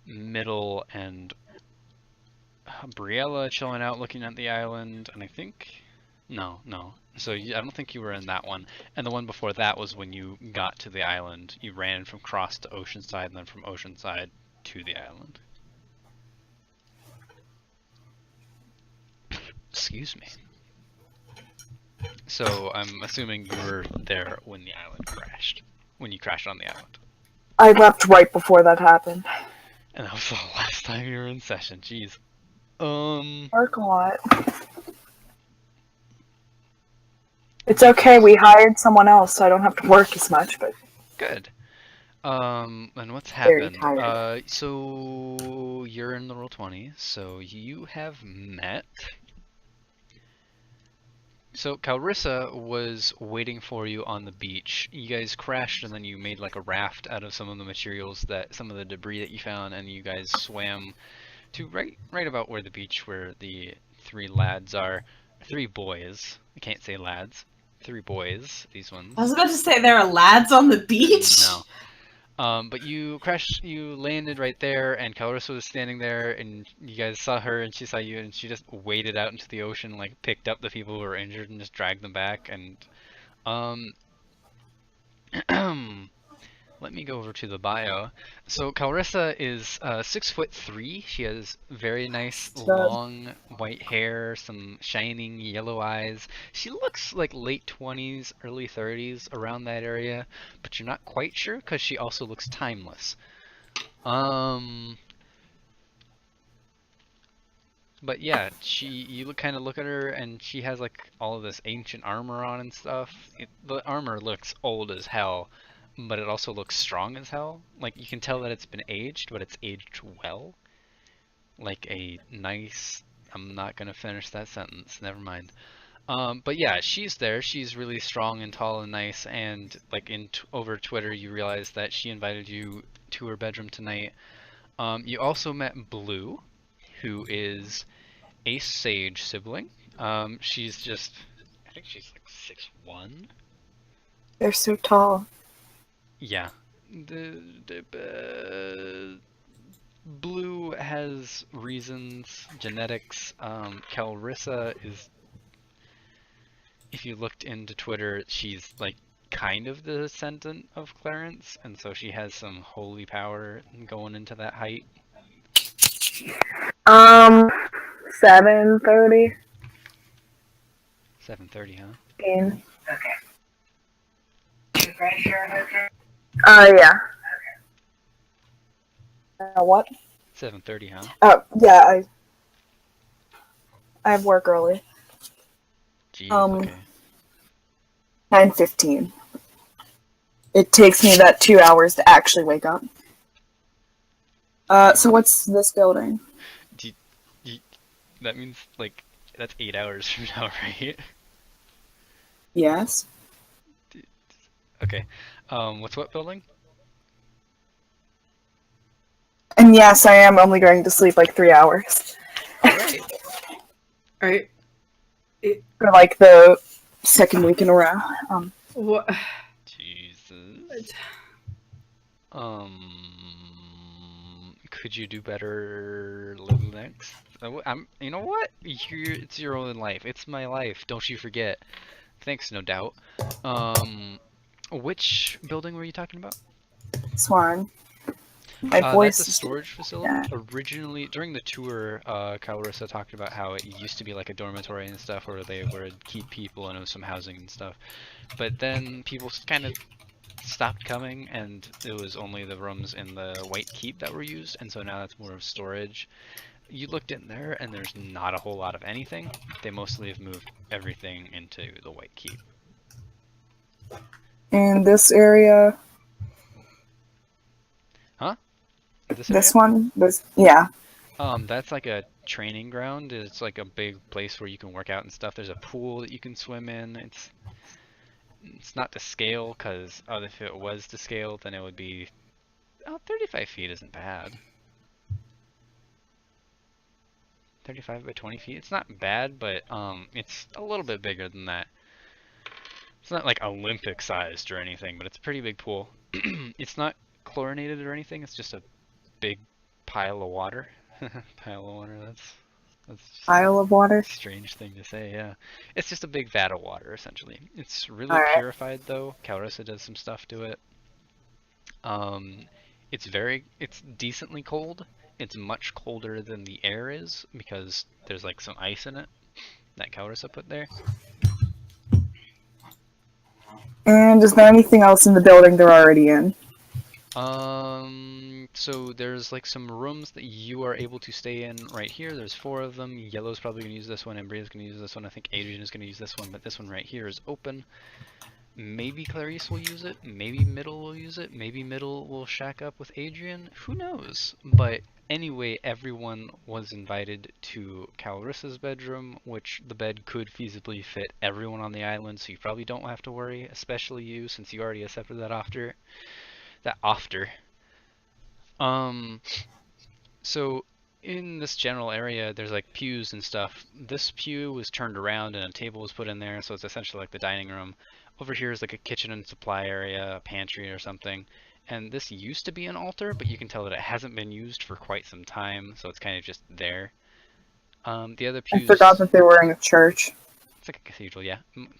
Middle, and Briella chilling out, looking at the island. And I think, no. So I don't think you were in that one. And the one before that was when you got to the island. You ran from Cross to Oceanside, and then from Oceanside to the island. Excuse me. So I'm assuming you were there when the island crashed. When you crashed on the island. I left right before that happened. And that was the last time you were in session. Jeez. Work a lot. It's okay, we hired someone else, so I don't have to work as much, but Good. And what's Very happened? tired. So you're in the Roll20, so you have met. So Calrissa was waiting for you on the beach. You guys crashed, and then you made like a raft out of some of the materials some of the debris that you found, and you guys swam to right about where the beach, where the three lads are. Three boys. I can't say lads. Three boys. These ones. I was about to say there are lads on the beach. No. But you landed right there, and Calrissa was standing there, and you guys saw her, and she saw you, and she just waded out into the ocean, like picked up the people who were injured and just dragged them back. And let me go over to the bio. So Calrissa is 6'3". She has very nice long white hair, some shining yellow eyes. She looks like late 20s, early 30s, around that area, but you're not quite sure because she also looks timeless. But yeah, you kind of look at her, and she has like all of this ancient armor on and stuff. The armor looks old as hell, but it also looks strong as hell. Like you can tell that it's been aged, but it's aged well. Like a nice. I'm not gonna finish that sentence. Never mind. But yeah, she's there. She's really strong and tall and nice. And like over Twitter, you realize that she invited you to her bedroom tonight. You also met Blue, who is a Sage sibling. She's just, I think she's like 6'1". they're so tall. Yeah. Blue has reasons, genetics. Calrissa is, if you looked into Twitter, she's like kind of the descendant of Clarence, and so she has some holy power going into that height. 7:30. 7:30, huh? Okay. Yeah. What? 7:30, huh? Yeah, I have work early. Jeez, okay. 9:15. It takes me that 2 hours to actually wake up. So what's this building? That means, like, that's 8 hours from now, right? Yes. Okay. What's what building? And yes, I am only going to sleep like 3 hours. Alright. Right. For like the second week in a row. What? Jesus. Could you do better next? You know what? It's your own life. It's my life. Don't you forget. Thanks, no doubt. Which building were you talking about? Swan. My voice That's a is storage facility. yeah. Originally, during the tour, Calrissa talked about how it used to be like a dormitory and stuff, where they would keep people and it was some housing and stuff. But then people kind of stopped coming, and it was only the rooms in the White Keep that were used, and so now that's more of storage. You looked in there, and there's not a whole lot of anything. They mostly have moved everything into the White Keep. In this area. Huh? This one? Yeah. That's like a training ground. It's like a big place where you can work out and stuff. There's a pool that you can swim in. It's not to scale, because if it was to scale, then it would be... 35 feet isn't bad. 35 by 20 feet. It's not bad, but it's a little bit bigger than that. It's not like Olympic sized or anything, but it's a pretty big pool. It's not chlorinated or anything. It's just a big pile of water. Pile of water. That's just a Pile of water. strange thing to say. Yeah, it's just a big vat of water essentially. It's really Alright. purified though. Calrissa does some stuff to it. Um, it's decently cold. It's much colder than the air is because there's like some ice in it that Calrissa put there. And is there anything else in the building they're already in? So there's like some rooms that you are able to stay in right here. There's 4 of them. Yellow's probably gonna use this one, Embria's gonna use this one. I think Adrian is gonna use this one, but this one right here is open. Maybe Clarice will use it, maybe Middle will use it, maybe Middle will shack up with Adrian, who knows? But anyway, everyone was invited to Carissa's bedroom, which the bed could feasibly fit everyone on the island, so you probably don't have to worry, especially you, since you already accepted that offer. So in this general area, there's like pews and stuff. This pew was turned around and a table was put in there, so it's essentially like the dining room. Over here is like a kitchen and supply area, a pantry or something. And this used to be an altar, but you can tell that it hasn't been used for quite some time, so it's kind of just there. The other I pews, forgot that they were in a church. it's like a cathedral, yeah.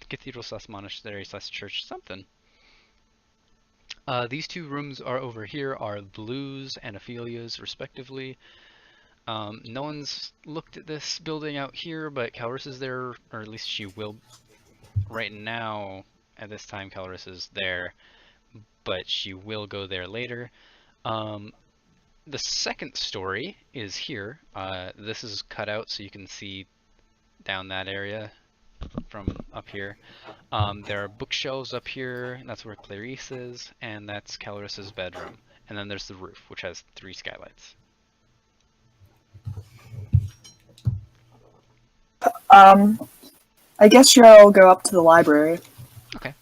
Cathedral slash monastery slash church, something. These 2 rooms are over here are Blue's and Ophelia's respectively. No one's looked at this building out here, but Calrissa's there, or at least she will. Right now, at this time, Calrissa's there, but she will go there later. The second story is here. This is cut out so you can see down that area from up here. There are bookshelves up here, and that's where Clarice is, and that's Calrissa's bedroom. And then there's the roof, which has 3 skylights. I guess you'll go up to the library. Okay.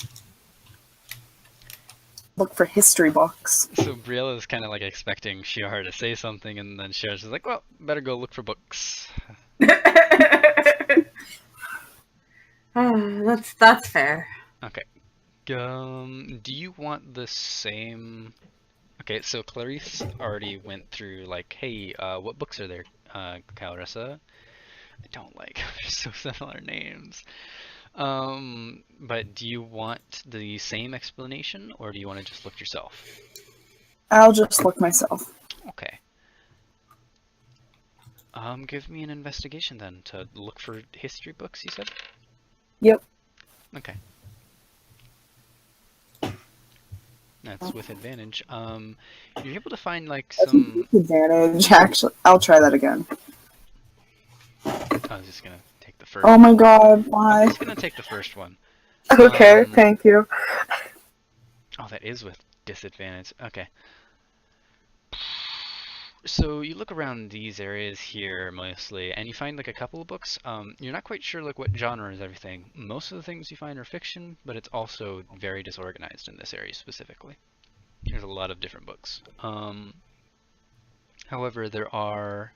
Look for history books. So Briella is kind of like expecting Shiar to say something, and then Shiar's just like, well, better go look for books. That's fair. Okay. Do you want the same... Okay, so Clarice already went through, like, hey, what books are there, Calrissa? I don't like they're so similar names. But do you want the same explanation, or do you want to just look yourself? I'll just look myself. Okay. Give me an investigation then to look for history books, you said? Yep. Okay. That's with advantage. You're able to find like some... Advantage, actually. I'll try that again. I was just gonna take the first Oh my one. god, I'm why? just gonna take the first one. Okay, thank you. Oh, that is with disadvantage. Okay. So you look around these areas here mostly, and you find like a couple of books. You're not quite sure like what genre is everything. Most of the things you find are fiction, but it's also very disorganized in this area specifically. There's a lot of different books. However, there are...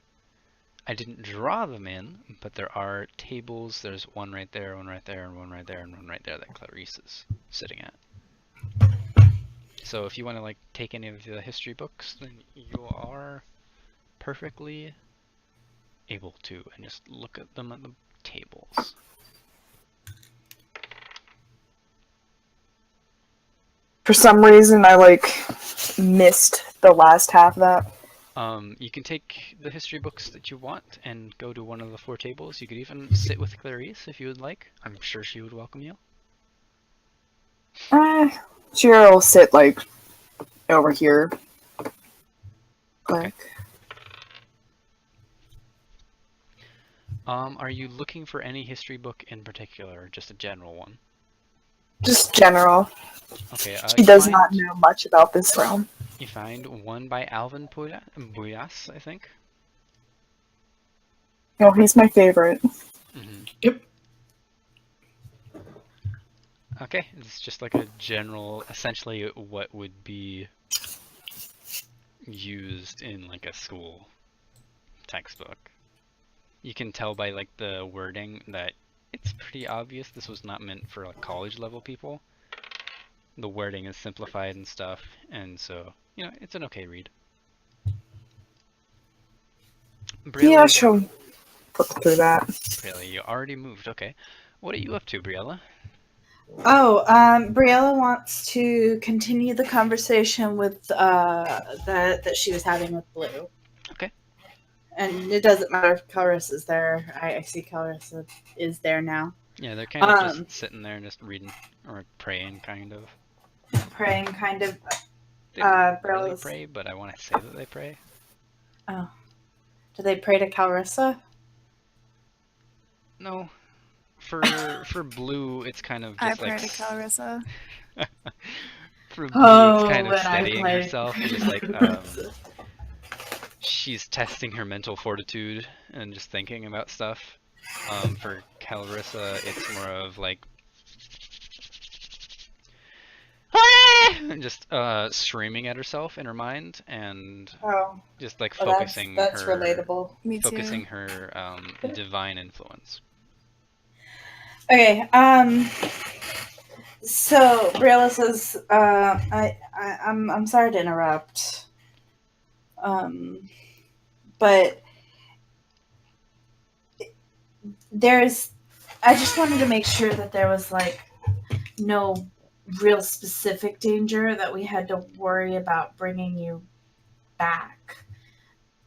I didn't draw them in, but there are tables. There's one right there, one right there, and one right there, and one right there that Clarice is sitting at. So if you want to like take any of the history books, then you are perfectly able to, and just look at them at the tables. For some reason, I missed the last half of that. You can take the history books that you want and go to one of the 4 tables. You could even sit with Clarice if you would like. I'm sure she would welcome you. Sure, I'll sit over here. Okay. Are you looking for any history book in particular, or just a general one? Just general. Okay. She does not know much about this realm. You find one by Alvin Buyas, I think. No, he's my favorite. Mm-hmm. Yep. Okay, it's just like a general, essentially what would be used in like a school textbook. You can tell by like the wording that it's pretty obvious this was not meant for like college level people. The wording is simplified and stuff, and so it's an okay read. Yeah, Briella, she'll flip through that. Briella, you already moved. Okay, what are you up to, Briella? Oh, Briella wants to continue the conversation with that she was having with Blue. Okay. And it doesn't matter if Clarissa is there. I see Clarissa is there now. Yeah, they're kind of just sitting there and just reading or praying, kind of. Praying, kind of. They don't really Brilla's... pray, but I want to say that they pray. Oh. Do they pray to Clarissa? No. For Blue, it's kind of I just pray like... to Clarissa. For Blue, it's kind of when steadying I play herself. And just like, Clarissa. she's testing her mental fortitude and just thinking about stuff. For Clarissa, it's more of like... and just screaming at herself in her mind and just like focusing that's her relatable. Me too. focusing her divine influence. Okay, so Briella says, I'm sorry to interrupt. But I just wanted to make sure that there was like no real specific danger that we had to worry about bringing you back.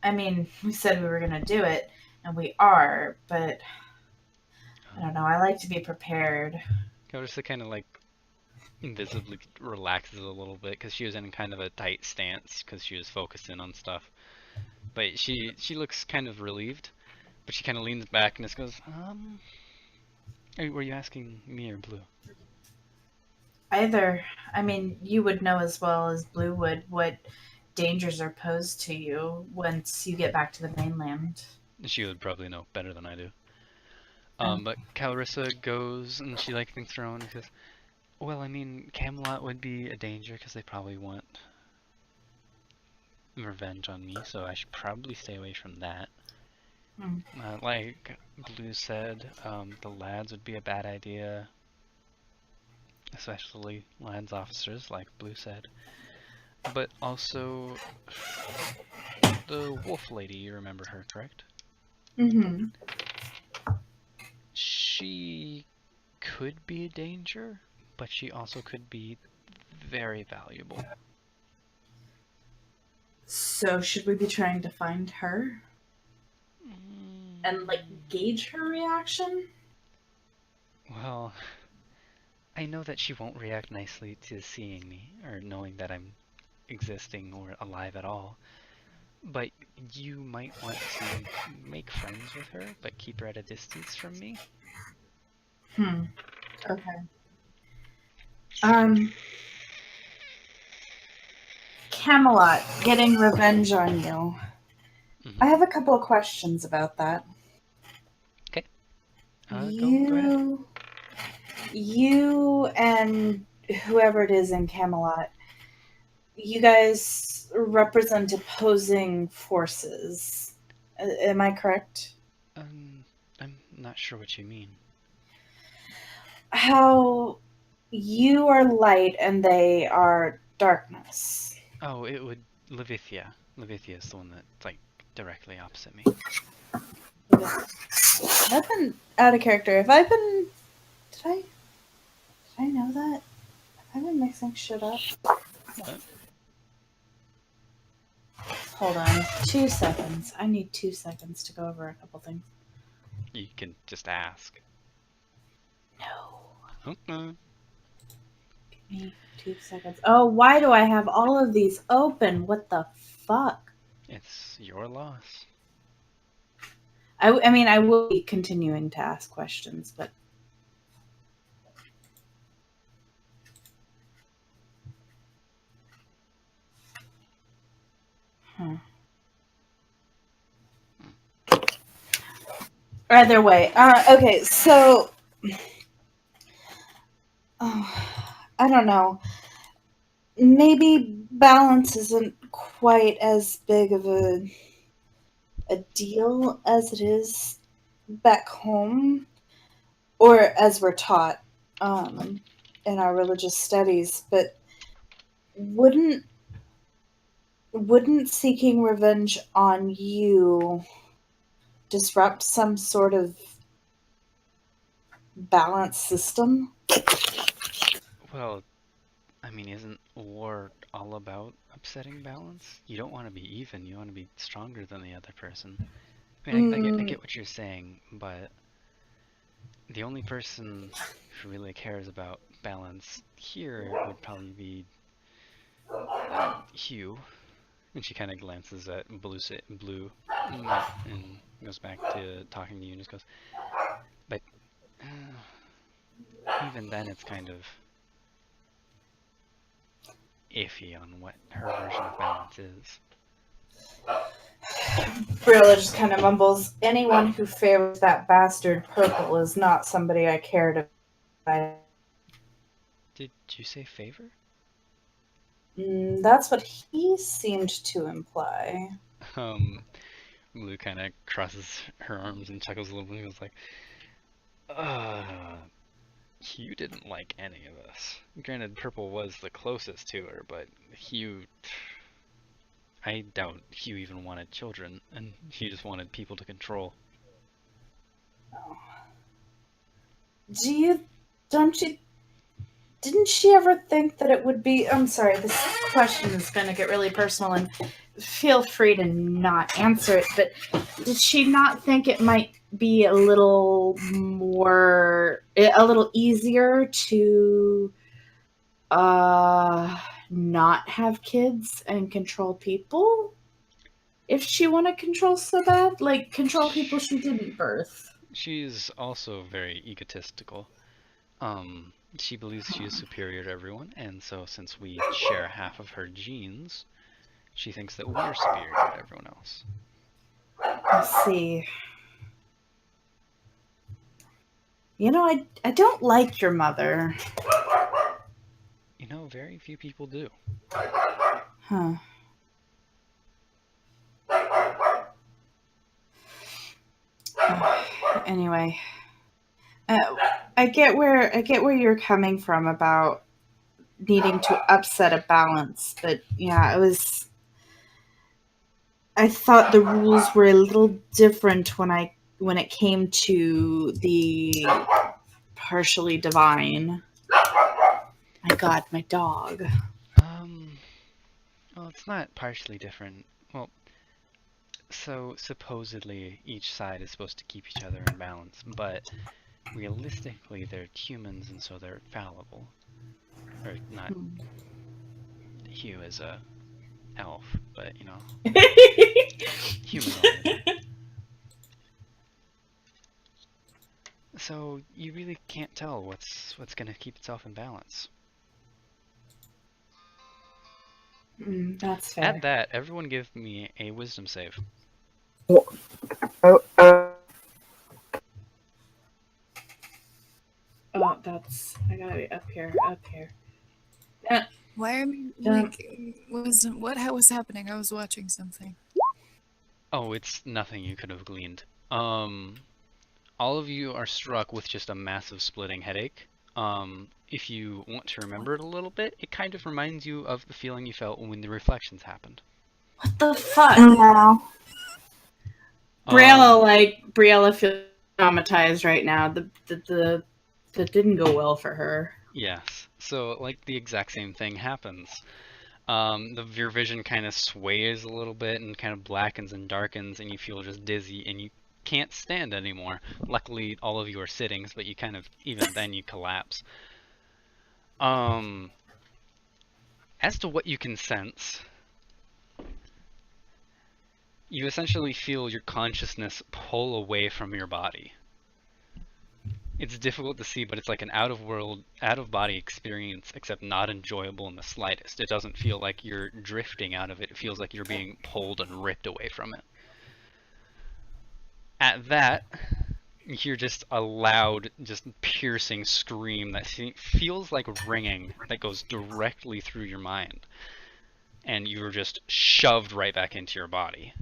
I mean, we said we were going to do it, and we are, but I don't know. I like to be prepared. Clarissa kind of like invisibly relaxes a little bit because she was in kind of a tight stance because she was focusing on stuff. But she looks kind of relieved, but she kind of leans back and just goes, were you asking me or Blue? Either. I mean, you would know as well as Blue would what dangers are posed to you once you get back to the mainland. She would probably know better than I do. But Clarissa goes and she like thinks her own and says, well, I mean, Camelot would be a danger because they probably want revenge on me, so I should probably stay away from that. Like Blue said, the lads would be a bad idea. Especially lads officers, like Blue said. But also, the wolf lady, you remember her, correct? Mm-hmm. She could be a danger, but she also could be very valuable. So should we be trying to find her? And, like, gauge her reaction? Well, I know that she won't react nicely to seeing me, or knowing that I'm existing or alive at all. But you might want to make friends with her, but keep her at a distance from me. Okay. Camelot, getting revenge on you. I have a couple of questions about that. Okay. Go ahead. You and whoever it is in Camelot, you guys represent opposing forces. Am I correct? I'm not sure what you mean. How you are light and they are darkness. Oh, it would Levithia. Levithia is the one that's like directly opposite me. I've been out of character. Did I know that? Have I been mixing shit up? What? Hold on. 2 seconds. I need 2 seconds to go over a couple things. You can just ask. No. Okay. Give me 2 seconds. Oh, why do I have all of these open? What the fuck? It's your loss. I mean, I will be continuing to ask questions, but... Either way. Okay, so... I don't know. Maybe balance isn't quite as big of a deal as it is back home, or as we're taught in our religious studies, but wouldn't seeking revenge on you disrupt some sort of balance system? Well, I mean, isn't war all about upsetting balance? You don't want to be even, you want to be stronger than the other person. I mean, I get what you're saying, but the only person who really cares about balance here would probably be Hugh. And she kind of glances at Blue, and goes back to talking to you and just goes, but even then it's kind of iffy on what her version of balance is. Brilla just kind of mumbles, anyone who favors that bastard Purple is not somebody I care to. Did you say favor? That's what he seemed to imply. Blue kind of crosses her arms and chuckles a little bit and goes like, Hugh didn't like any of us. Granted, Purple was the closest to her, but Hugh... I doubt Hugh even wanted children, and he just wanted people to control. Didn't she ever think that it would be, I'm sorry, this question is going to get really personal, and feel free to not answer it, but did she not think it might be a little easier to not have kids and control people? If she wanted control so bad, like control people she didn't birth. She's also very egotistical. She believes she is superior to everyone, and so since we share half of her genes, she thinks that we're superior to everyone else. I see. You know, I don't like your mother. You know, very few people do. Huh. Anyway, I get where you're coming from about needing to upset a balance, but yeah, I thought the rules were a little different when it came to the partially divine. My God, my dog. Well, it's not partially different. Well, so supposedly each side is supposed to keep each other in balance, but realistically they're humans and so they're fallible. Or not. Hugh is a elf, but you know, humanoid. So you really can't tell what's gonna keep itself in balance. That's fair. At that, everyone give me a wisdom save. Oh, I gotta be up here. Why are we like? What was happening? I was watching something. Oh, it's nothing you could have gleaned. All of you are struck with just a massive splitting headache. If you want to remember it a little bit, it kind of reminds you of the feeling you felt when the reflections happened. What the fuck? no. Briella feels traumatized right now. That didn't go well for her. Yes. So, like, the exact same thing happens. Your vision kind of sways a little bit and kind of blackens and darkens, and you feel just dizzy, and you can't stand anymore. Luckily, all of you are sittings, but you kind of, even then, you collapse. As to what you can sense, you essentially feel your consciousness pull away from your body. It's difficult to see, but it's like an out-of-body experience, except not enjoyable in the slightest. It doesn't feel like you're drifting out of it. It feels like you're being pulled and ripped away from it. At that, you hear just a loud, just piercing scream that feels like ringing that goes directly through your mind. And you're just shoved right back into your body.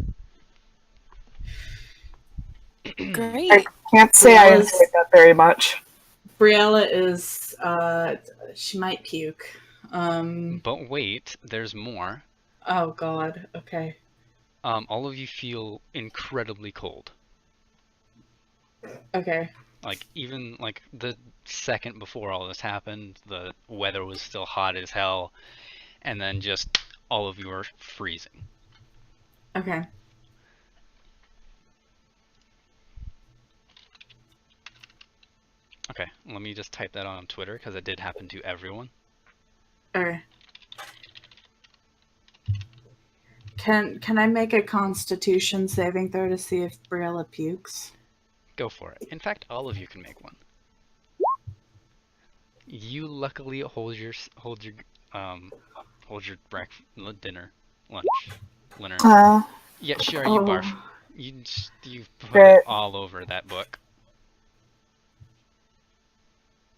Great. Can't say I Briella's- enjoyed that very much. Briella is, she might puke. But wait, there's more. Oh god, okay. All of you feel incredibly cold. Okay. Like, even, like, the second before all this happened, the weather was still hot as hell, and then just all of you are freezing. Okay. Okay, let me just type that on Twitter, because it did happen to everyone. Okay. Can I make a Constitution saving throw to see if Briella pukes? Go for it. In fact, all of you can make one. You luckily hold your breakfast, dinner, lunch, dinner. Yeah, sure, you barf. Oh. You put Great. it all over that book.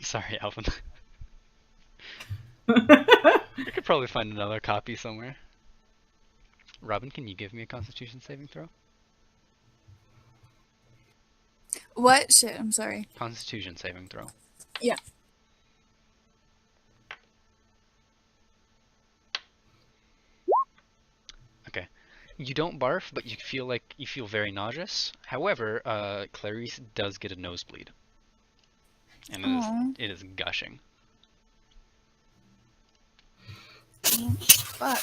Sorry, Alvin. We could probably find another copy somewhere. Robin, can you give me a Constitution saving throw? What? Shit, I'm sorry. Constitution saving throw. Yeah. Okay. You don't barf, but you feel very nauseous. However, Clarice does get a nosebleed. And Aw. it is gushing. Fuck.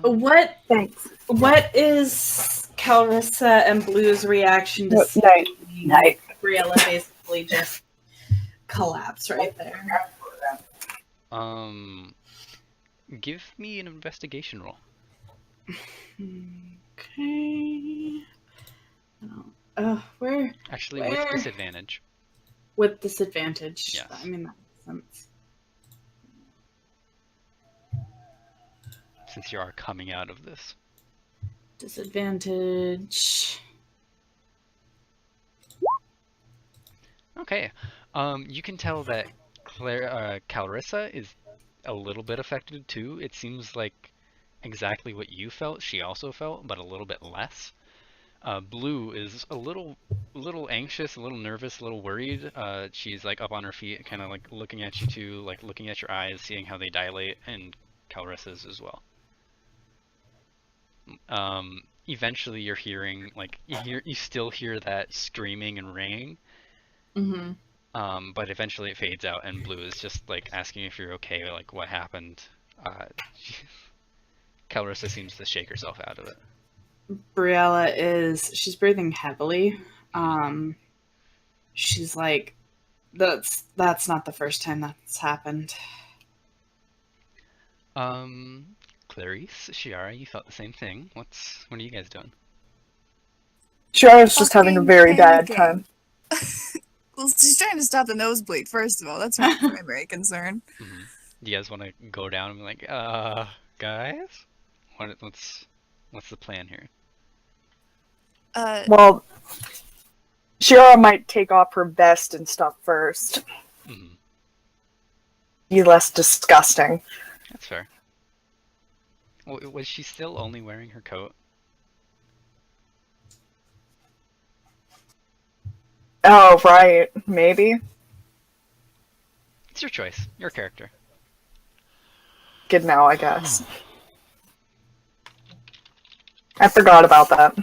What Thanks. What is Calrissa and Blue's reaction to Night. seeing Night. Briella basically just collapse right there? Give me an investigation roll. Okay. Where? Actually, Where? with disadvantage. With disadvantage. Yes. I mean, that makes sense. Since you are coming out of this. Disadvantage. Okay. You can tell that Calrissa is a little bit affected too. It seems like exactly what you felt, she also felt, but a little bit less. Blue is a little anxious, a little nervous, a little worried. She's like up on her feet, kind of like looking at you too, like looking at your eyes, seeing how they dilate, and Calrissa's as well. Eventually you're hearing, like, you still hear that screaming and ringing. Mm-hmm. But eventually it fades out, and Blue is just like asking if you're okay, like what happened. Calrissa seems to shake herself out of it. Briella she's breathing heavily. She's like, that's not the first time that's happened. Clarice, Shiara, you felt the same thing. What are you guys doing? Shiara's just having a Fucking very bad panicking. time. Well, she's trying to stop the nosebleed, first of all. That's her primary concern. Mm-hmm. Do you guys want to go down and be like, guys? What's the plan here? Well, Shiara might take off her vest and stuff first. Mm-hmm. Be less disgusting. That's fair. Was she still only wearing her coat? Oh, right. Maybe. It's your choice. Your character. Good now, I guess. I forgot about that.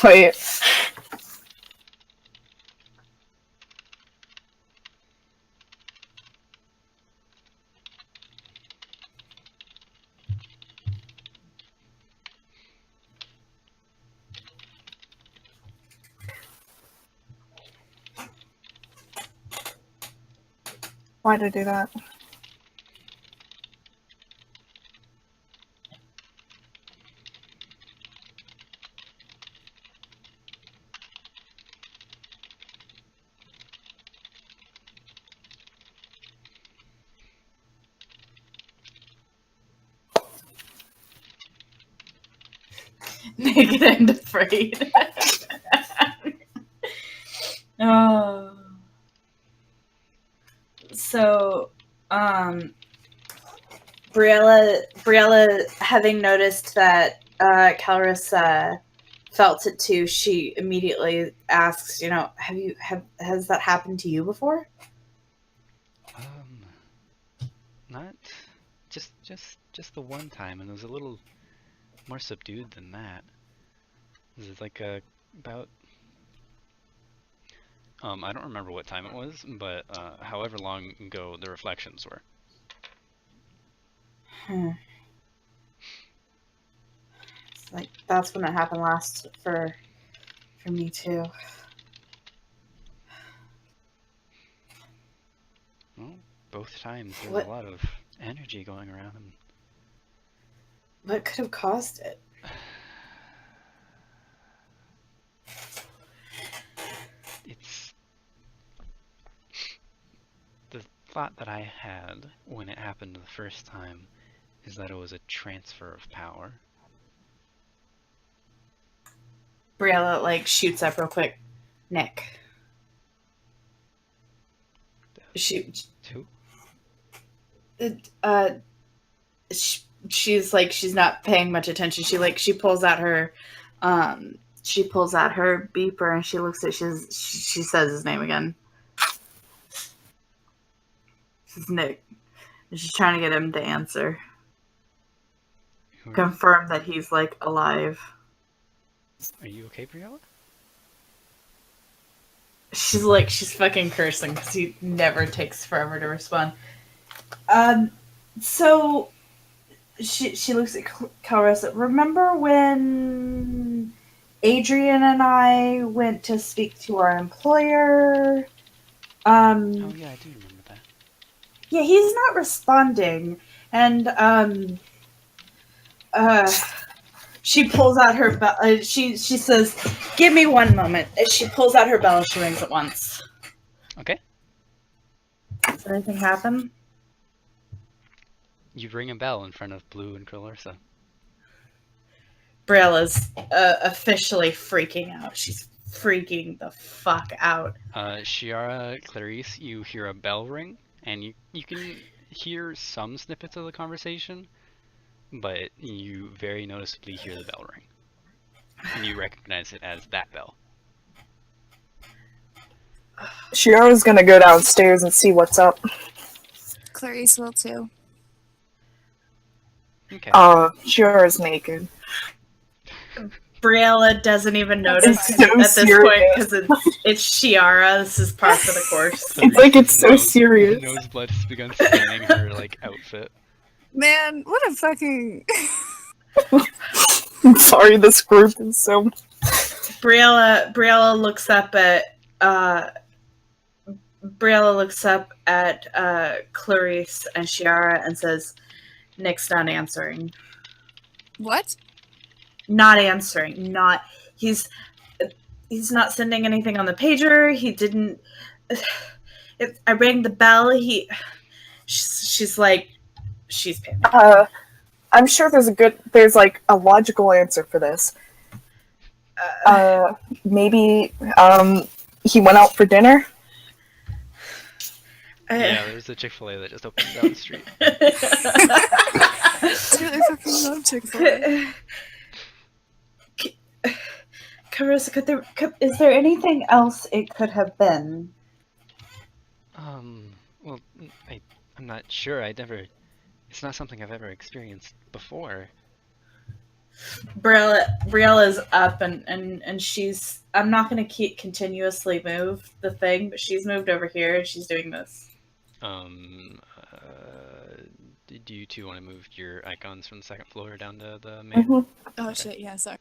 Wait. Why did I do that? Naked and afraid. Oh. So, Briella, having noticed that Calrus felt it too, she immediately asks, has that happened to you before? Um, not just the one time, and it was a little more subdued than that. This is like about I don't remember what time it was, but however long ago the reflections were. It's like that's when it happened last for me too. Well, both times there's What a lot of energy going around, and what could have caused it? it's the thought that I had when it happened the first time is that it was a transfer of power. Briella like shoots up real quick. Nick. Shoot. Two? Uh, she's like she's not paying much attention. She pulls out her beeper and she looks at she says his name again. This is Nick. And she's trying to get him to answer. Who are you? Confirm that he's like alive. Are you okay, Briella? She's fucking cursing because he never takes forever to respond. So she looks at Calrus. Remember when Adrian and I went to speak to our employer? Oh yeah, I do remember that. Yeah, he's not responding, and she pulls out her bell. She says, "Give me one moment." She pulls out her bell and she rings it once. Okay. Does anything happen? You ring a bell in front of Blue and Krillursa. Briella's officially freaking out. She's freaking the fuck out. Shiara, Clarice, you hear a bell ring, and you can hear some snippets of the conversation, but you very noticeably hear the bell ring. And you recognize it as that bell. Shiara's gonna go downstairs and see what's up. Clarice will too. Okay. Shiara's naked. Briella doesn't even That's notice fine. at this serious. point because it's Shiara. This is par for the course. It's like it's so serious. Noseblood has begun staining her outfit. Man, what a fucking. I'm sorry, this group is so. Briella looks up at Clarice and Shiara and says, "Nick's not answering. What? Not answering. He's not sending anything on the pager. He didn't. I rang the bell. She's like, she's panicked. I'm sure there's like a logical answer for this. Maybe he went out for dinner. Yeah, there's a Chick-fil-A that just opened down the street. I really fucking love Chick-fil-A. Carissa, is there anything else it could have been? Well, I'm not sure. It's not something I've ever experienced before. Briella's up and she's. I'm not going to continuously move the thing, but she's moved over here and she's doing this. Do you two want to move your icons from the second floor down to the main? Mm-hmm. Oh shit, yeah, sorry.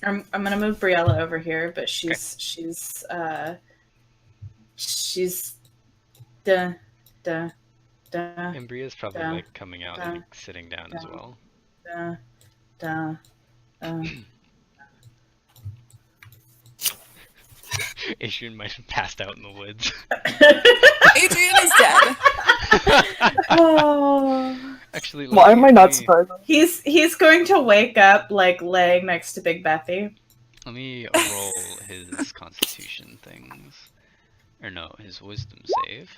I'm gonna move Briella over here, but she's duh. And Bria's probably like coming out and like, sitting down as well. Adrian might have passed out in the woods. Adrian is dead. Oh. Actually, Why am I not surprised? He's going to wake up like laying next to Big Bethy. Let me roll his constitution things. Or no, his wisdom save.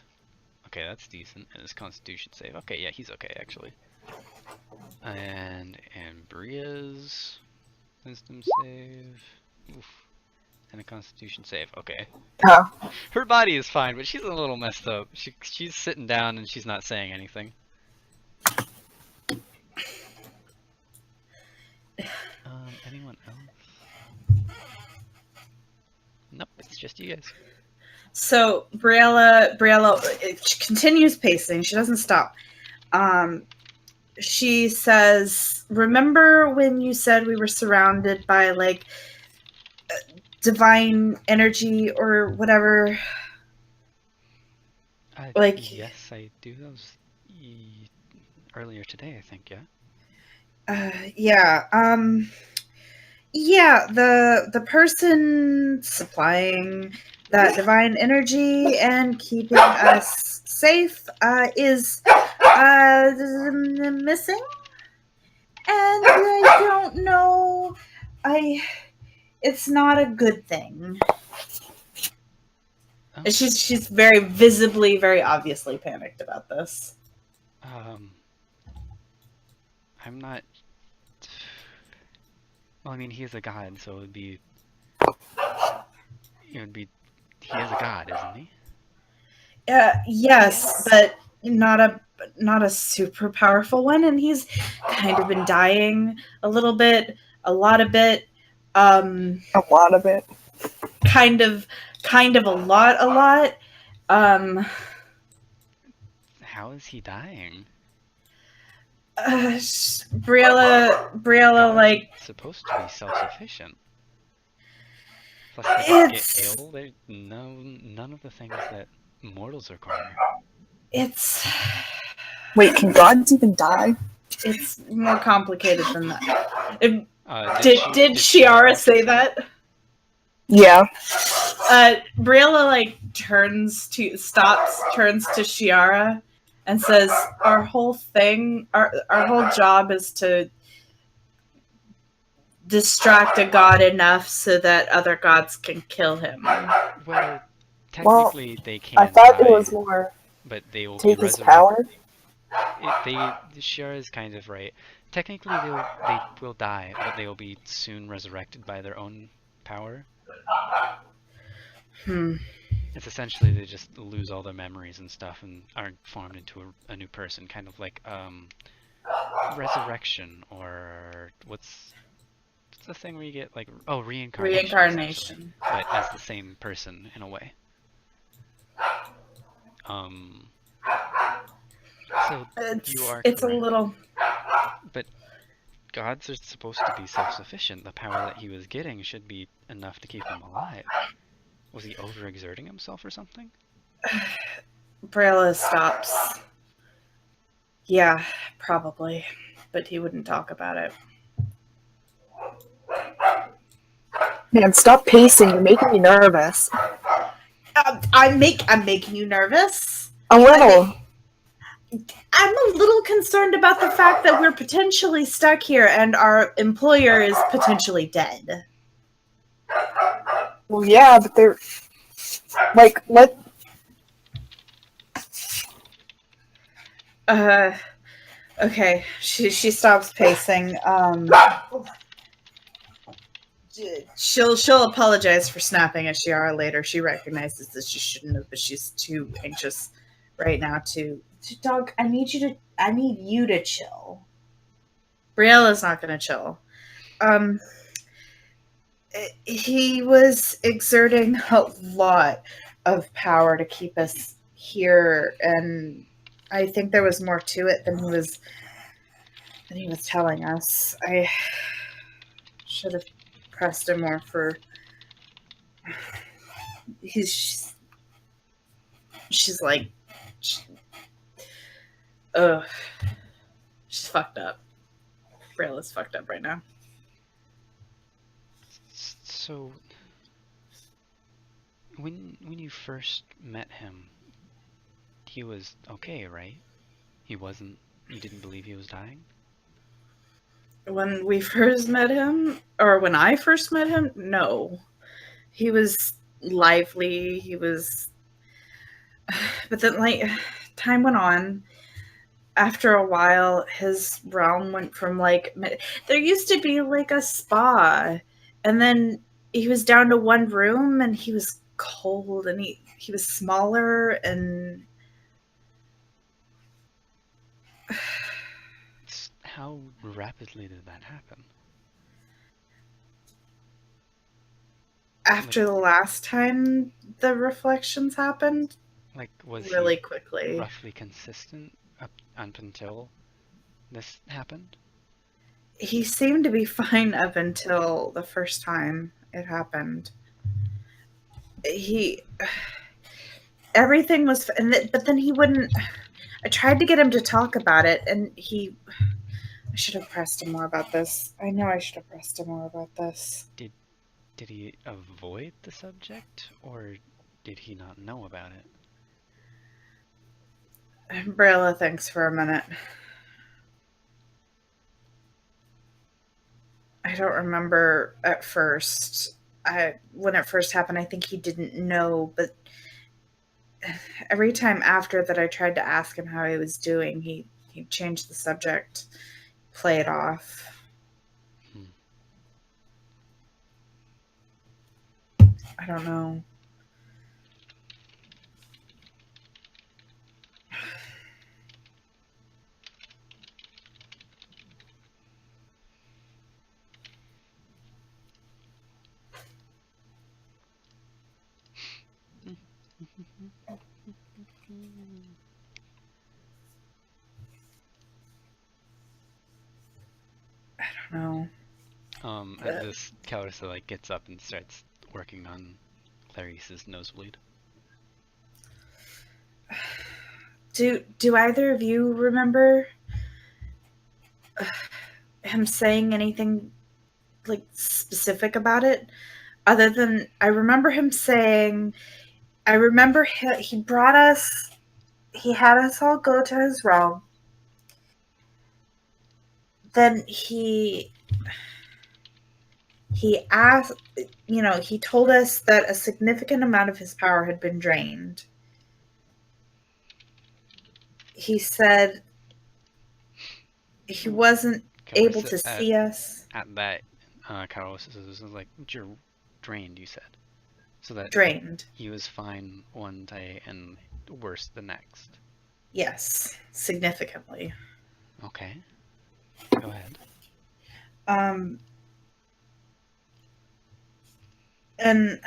Okay, that's decent. And his constitution save. Okay, yeah, he's okay, actually. And Ambria's wisdom save. Oof. And a constitution save. Okay. Oh. Her body is fine, but she's a little messed up. She's sitting down and she's not saying anything. Anyone else? Nope, it's just you guys. So Briella continues pacing. She doesn't stop. She says, "Remember when you said we were surrounded by like divine energy or whatever?" Like, yes, I do. That was earlier today, I think. Yeah. Yeah. The person supplying that divine energy and keeping us safe is missing, and I don't know. It's not a good thing. Oh. She's very visibly, very obviously panicked about this. I'm not. Well, I mean, he is a god, so it would be. He is a god, isn't he? Yes, but not a super powerful one, and he's kind of been dying a little bit, a lot of it. A lot of it. Kind of a lot. How is he dying? Briella, like, supposed to be self-sufficient. Plus, they get ill. None of the things that mortals require. Wait, can gods even die? It's more complicated than that. Did Shiara Shiara say that? Yeah. Briella like turns to Shiara and says, "Our whole thing, our whole job is to distract a god enough so that other gods can kill him." Well, technically they can't. I thought it was more. But they will take be his power. Shiara is kind of right. Technically, they will die, but they will be soon resurrected by their own power. It's essentially they just lose all their memories and stuff and are formed into a new person, kind of like resurrection, or what's the thing where you get like reincarnation, but as the same person in a way. So you are it's correct. a little, but gods are supposed to be self-sufficient. The power that he was getting should be enough to keep him alive. Was he overexerting himself or something? Briella stops. Yeah, probably, but he wouldn't talk about it. Man, stop pacing. You're making me nervous. I'm making you nervous. A little. I'm a little concerned about the fact that we're potentially stuck here and our employer is potentially dead. Well, yeah, but they're like, let. Okay. She stops pacing. She'll apologize for snapping at Shiara later. She recognizes that she shouldn't have, but she's too anxious right now to dog. I need you to chill. Briella's not gonna chill. He was exerting a lot of power to keep us here, and I think there was more to it than he was telling us. I should have pressed him more for. She's like, she's fucked up. Brailla's fucked up right now. So, when you first met him, he was okay, right? You didn't believe he was dying? When we first met him, or when I first met him, no. He was lively, but then, like, time went on. after a while, his realm went from like there used to be like a spa, and then he was down to one room, and he was cold, and he was smaller, and How rapidly did that happen? after the last time the reflections happened, Like, was really he quickly. roughly consistent up until this happened? He seemed to be fine up until the first time it happened. He everything was, but then he wouldn't. I tried to get him to talk about it, and I should have pressed him more about this. I know I should have pressed him more about this. Did he avoid the subject, or did he not know about it? Brayla thinks for a minute. I don't remember at first. When it first happened, I think he didn't know, but every time after that I tried to ask him how he was doing, he changed the subject, play it off. I don't know. I don't know. At this, Calissa like gets up and starts working on Clarice's nosebleed. Do either of you remember him saying anything like specific about it? Other than I remember him saying, I remember he brought us, he had us all go to his realm. Then he asked, he told us that a significant amount of his power had been drained. He said he wasn't able to see us. At that, Carlos was like, "You're drained," you said. So that Drained. he was fine one day and worse the next. Yes, significantly. Okay. Go ahead. And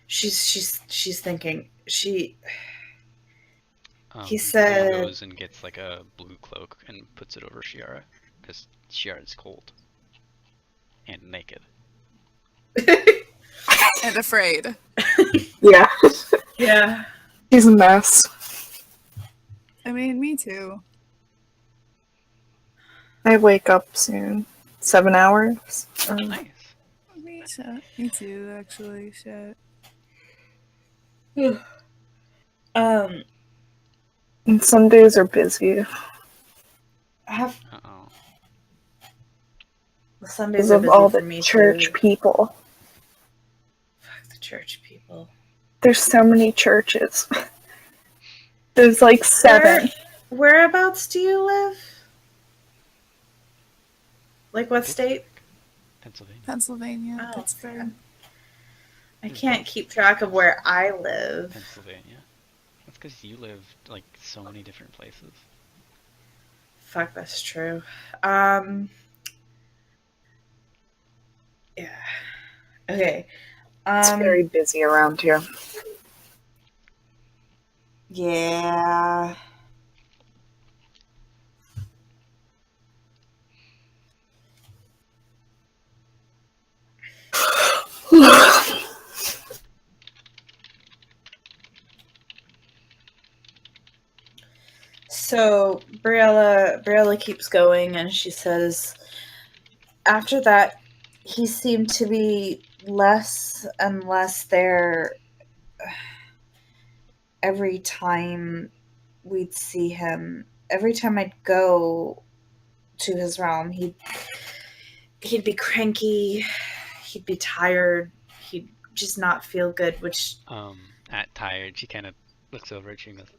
she's thinking. He said, he goes and gets like a blue cloak and puts it over Shiara because Shiara's cold and naked and afraid. Yeah. Yeah. He's a mess. I mean, me too. I wake up soon. 7 hours. Nice. Me too, actually. Shit. And some days are busy. Uh-oh. Sundays Because are of busy all for the me church too. people. Fuck the church people. There's so many churches. There's like 7. Whereabouts do you live? Like what state? Pennsylvania. Pennsylvania. Oh, Pittsburgh. I can't keep track of where I live. Pennsylvania. That's because you live like so many different places. Fuck, that's true. Yeah. Okay. It's very busy around here. Yeah. So Briella keeps going, and she says, after that, he seemed to be less and less there every time we'd see him. Every time I'd go to his realm, he'd be cranky, he'd be tired, he'd just not feel good, which... At tired, she kind of looks over at you and goes,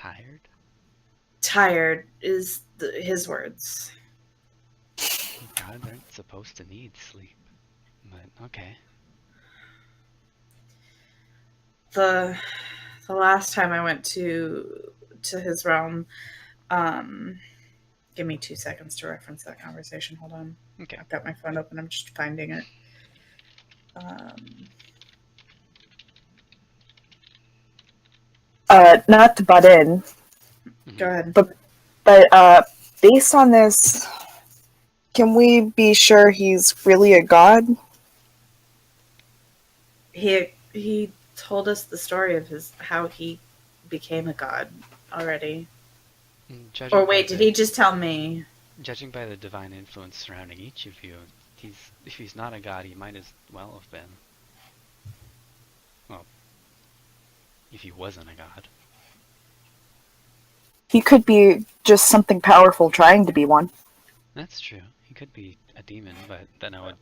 Tired? Tired is his words. Gods aren't supposed to need sleep. But, okay. The last time I went to his realm, give me 2 seconds to reference that conversation. Hold on. Okay. I've got my phone open. I'm just finding it. Not to butt in, Go ahead. but based on this, can we be sure he's really a god? He told us the story of how he became a god already. Judging Or wait, by did the- he just tell me? Judging by the divine influence surrounding each of you, if he's not a god, he might as well have been. Well, if he wasn't a god. He could be just something powerful trying to be one. That's true. He could be a demon, but then I would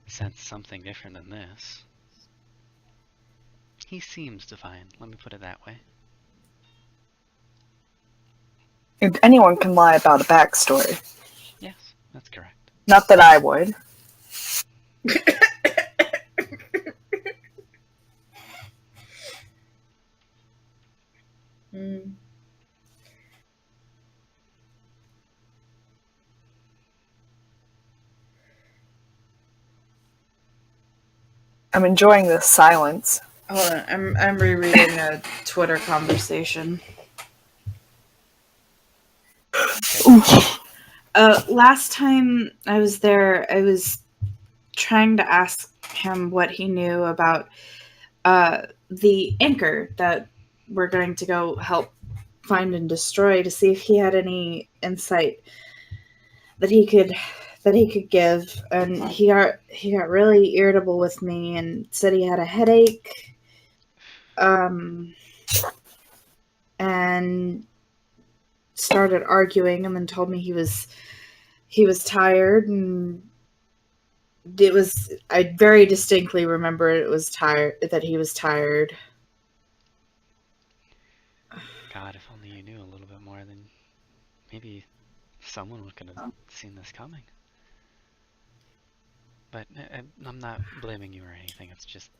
sense something different than this. He seems divine, let me put it that way. And anyone can lie about a backstory. Yes, that's correct. Not that I would. Mm. I'm enjoying this silence. Hold on, I'm rereading a Twitter conversation. Last time I was there, I was trying to ask him what he knew about the anchor that we're going to go help find and destroy, to see if he had any insight that he could give. And he got really irritable with me and said he had a headache, and started arguing, and then told me he was tired. And I very distinctly remember that he was tired. God, if only you knew a little bit more, then maybe someone could have seen this coming. But I'm not blaming you or anything, it's just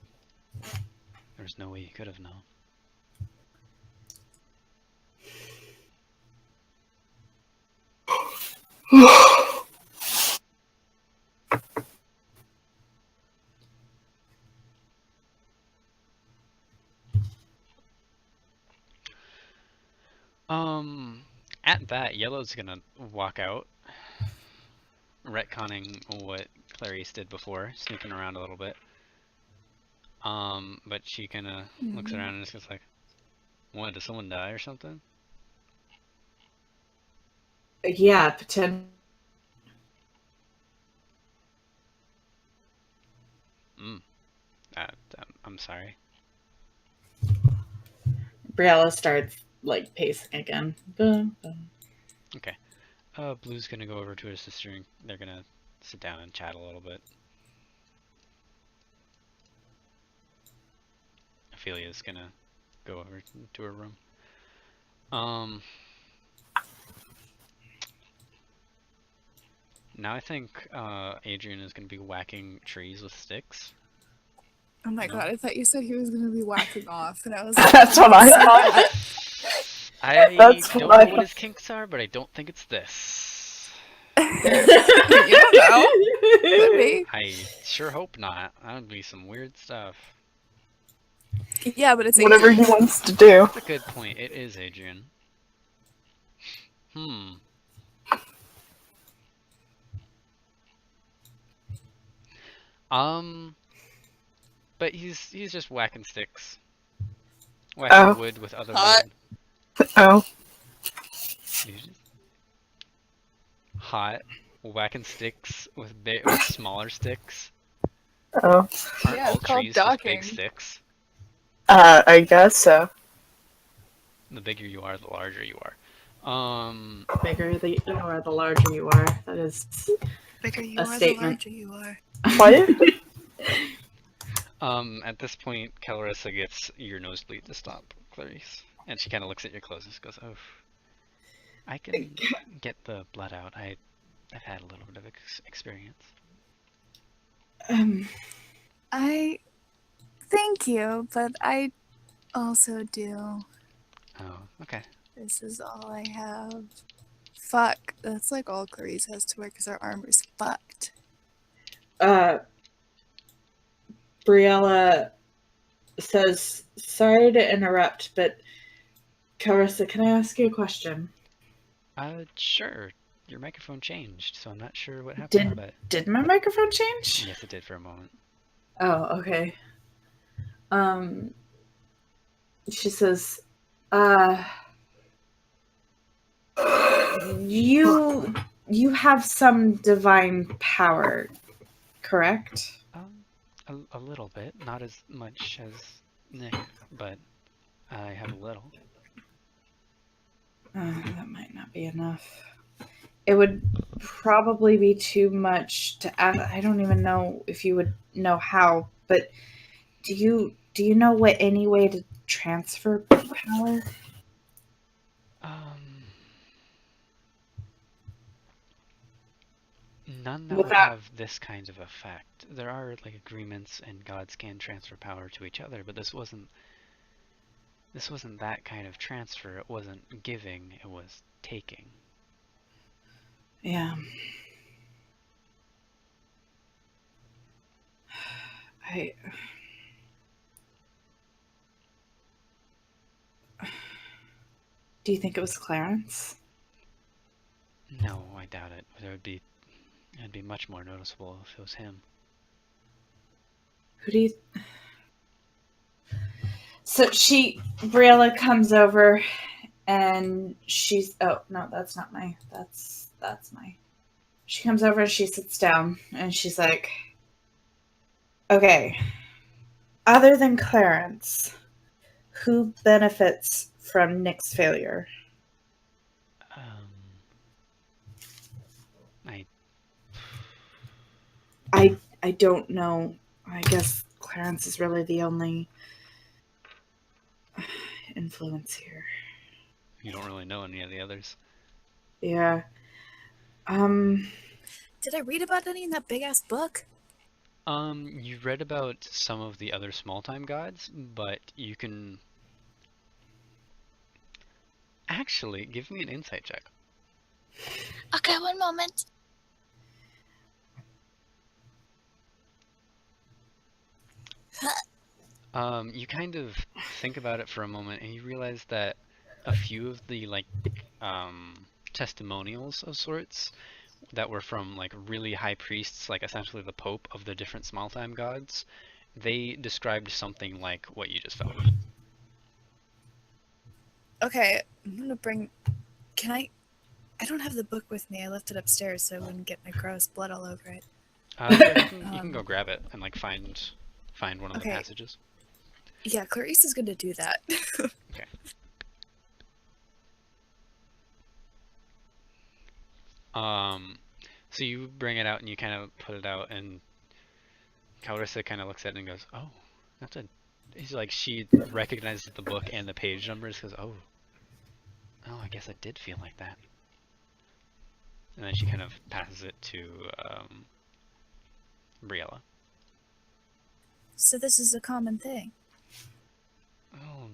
there's no way you could have known. At that, Yellow's gonna walk out, retconning what Clarice did before, sneaking around a little bit. But she kinda looks around and just goes like, what, did someone die or something? Yeah, pretend. I'm sorry. Briella starts like pacing again. Boom, boom. Okay. Blue's gonna go over to his sister and they're gonna sit down and chat a little bit. Ophelia's gonna go over to her room. Now I think Adrian is gonna be whacking trees with sticks. Oh my No. god, I thought you said he was gonna be whacking off, and I was like, That's what I thought. I That's don't what I know what his kinks are, but I don't think it's this. you don't know. Could be. I sure hope not. That would be some weird stuff. Yeah, but it's Whatever Adrian. he wants to do. That's a good point. It is Adrian. But he's just whacking sticks. Whacking wood with other Hot. wood. Oh. Hot. Whacking sticks with smaller sticks. Oh. Aren't Yeah, all it's called trees just big docking. sticks? I guess so. The bigger you are, the larger you are. Bigger you are, the larger you are. That is Bigger you a are, the statement. larger you are. What? At this point, Calorissa gets your nosebleed to stop, Clarice. And she kind of looks at your clothes and goes, "Oh, I can get the blood out. I've had a little bit of experience." I thank you, but I also do. Oh, okay. This is all I have. Fuck. That's like all Clarice has to wear because her armor's fucked. Briella says, sorry to interrupt, but Carissa, can I ask you a question? Sure. Your microphone changed, so I'm not sure what happened, Did but did my microphone change? yes, it did for a moment. Oh, okay. She says, uh, you have some divine power, correct? A little bit, not as much as Nick, but I have a little. That might not be enough. It would probably be too much to ask. I don't even know if you would know how, but do you know what any way to transfer power? None that would Without, have this kind of effect. There are like agreements and gods can transfer power to each other, but this wasn't that kind of transfer. It wasn't giving, it was taking. yeah. I Do you think it was Clarence? No, I doubt it. It'd be much more noticeable if it was him. Who do you? So Briella comes over, and she's. Oh no, that's not my. That's my. She comes over and she sits down, and she's like, "Okay, other than Clarence, who benefits from Nick's failure?" Um, I I don't know. I guess Clarence is really the only influence here. You don't really know any of the others. Yeah. Did I read about any in that big ass book? You read about some of the other small-time gods, but you can actually give me an insight check. Okay, one moment. You kind of think about it for a moment, and you realize that a few of the testimonials of sorts that were from like really high priests, like essentially the Pope of the different small-time gods, they described something like what you just felt. Okay, I'm gonna bring. Can I? I don't have the book with me. I left it upstairs so I wouldn't get my gross blood all over it. Sure, you can go grab it and like find one of the Okay. passages. Yeah, Clarice is gonna do that. Okay. So you bring it out and you kind of put it out, and Clarissa kind of looks at it and goes, "Oh, that's a." He's like, she recognizes the book and the page numbers. Goes, "Oh, I guess it did feel like that." And then she kind of passes it to Briella. So this is a common thing. Oh,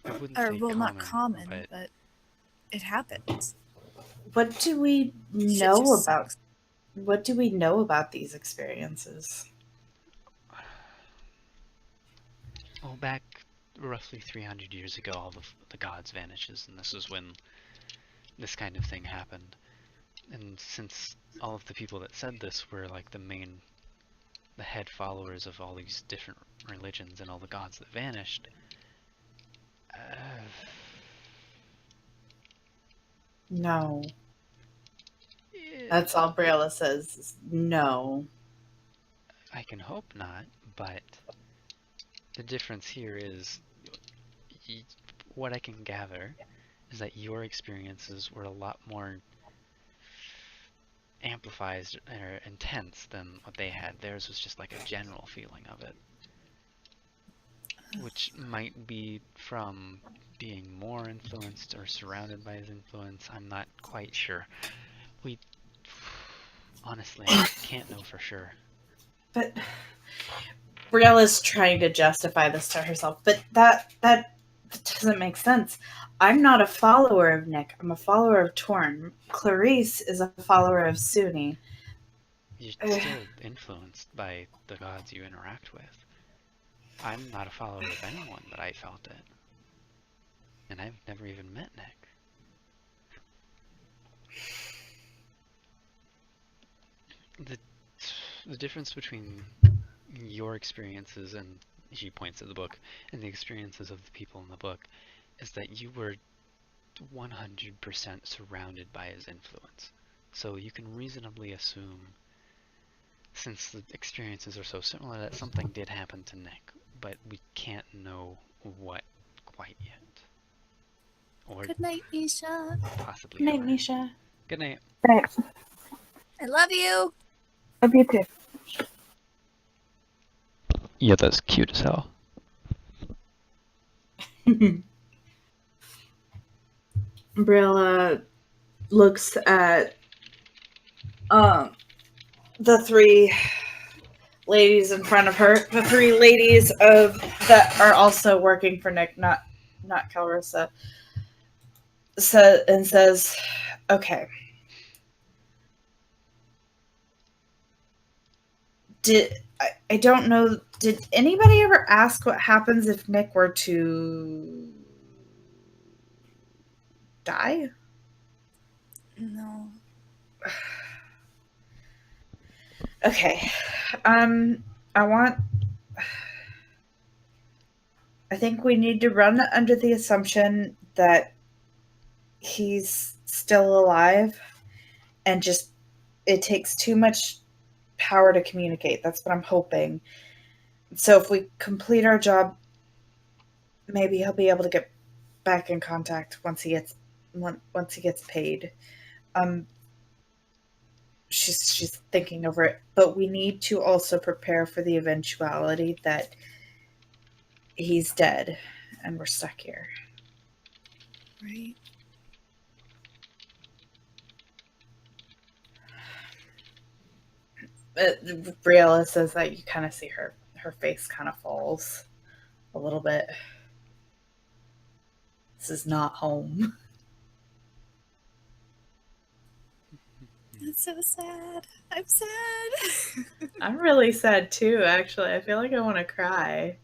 I wouldn't Or, say well, not common, common, but it happens. What do we Shit know just about? sucks. What do we know about these experiences? oh, back roughly 300 years ago, all the gods vanishes, and this is when this kind of thing happened. And since all of the people that said this were like the head followers of all these different religions and all the gods that vanished, No. That's all Briella says. Is no. I can hope not, but the difference here is what I can gather is that your experiences were a lot more amplified or intense than what they had. Theirs was just like a general feeling of it. which might be from being more influenced or surrounded by his influence. I'm not quite sure. We honestly, I can't know for sure. But Briella's trying to justify this to herself, but that doesn't make sense. I'm not a follower of Nick. I'm a follower of Torn. Clarice is a follower of Sunni. You're still influenced by the gods you interact with. I'm not a follower of anyone, but I felt it. And I've never even met Nick. The difference between your experiences, and she points at the book, and the experiences of the people in the book, is that you were 100% surrounded by his influence. So you can reasonably assume, since the experiences are so similar, that something did happen to Nick, but we can't know what quite yet. Or Good night, Nisha. possibly Good night, ever. Nisha. Good night. Thanks. I love you. Love you too. Yeah, that's cute as hell. Briella looks at the three ladies in front of her, the three ladies of that are also working for Nick, not Calrissa, and says, "Okay, I don't know. Did anybody ever ask what happens if Nick were to die?" No. Okay. I think we need to run under the assumption that he's still alive and just it takes too much power to communicate. That's what I'm hoping. So if we complete our job, maybe he'll be able to get back in contact once he gets paid. She's thinking over it, but we need to also prepare for the eventuality that he's dead and we're stuck here. Right. Briella says that you kind of see her face kind of falls a little bit. This is not home. That's so sad. I'm sad. I'm really sad too, actually. I feel like I want to cry.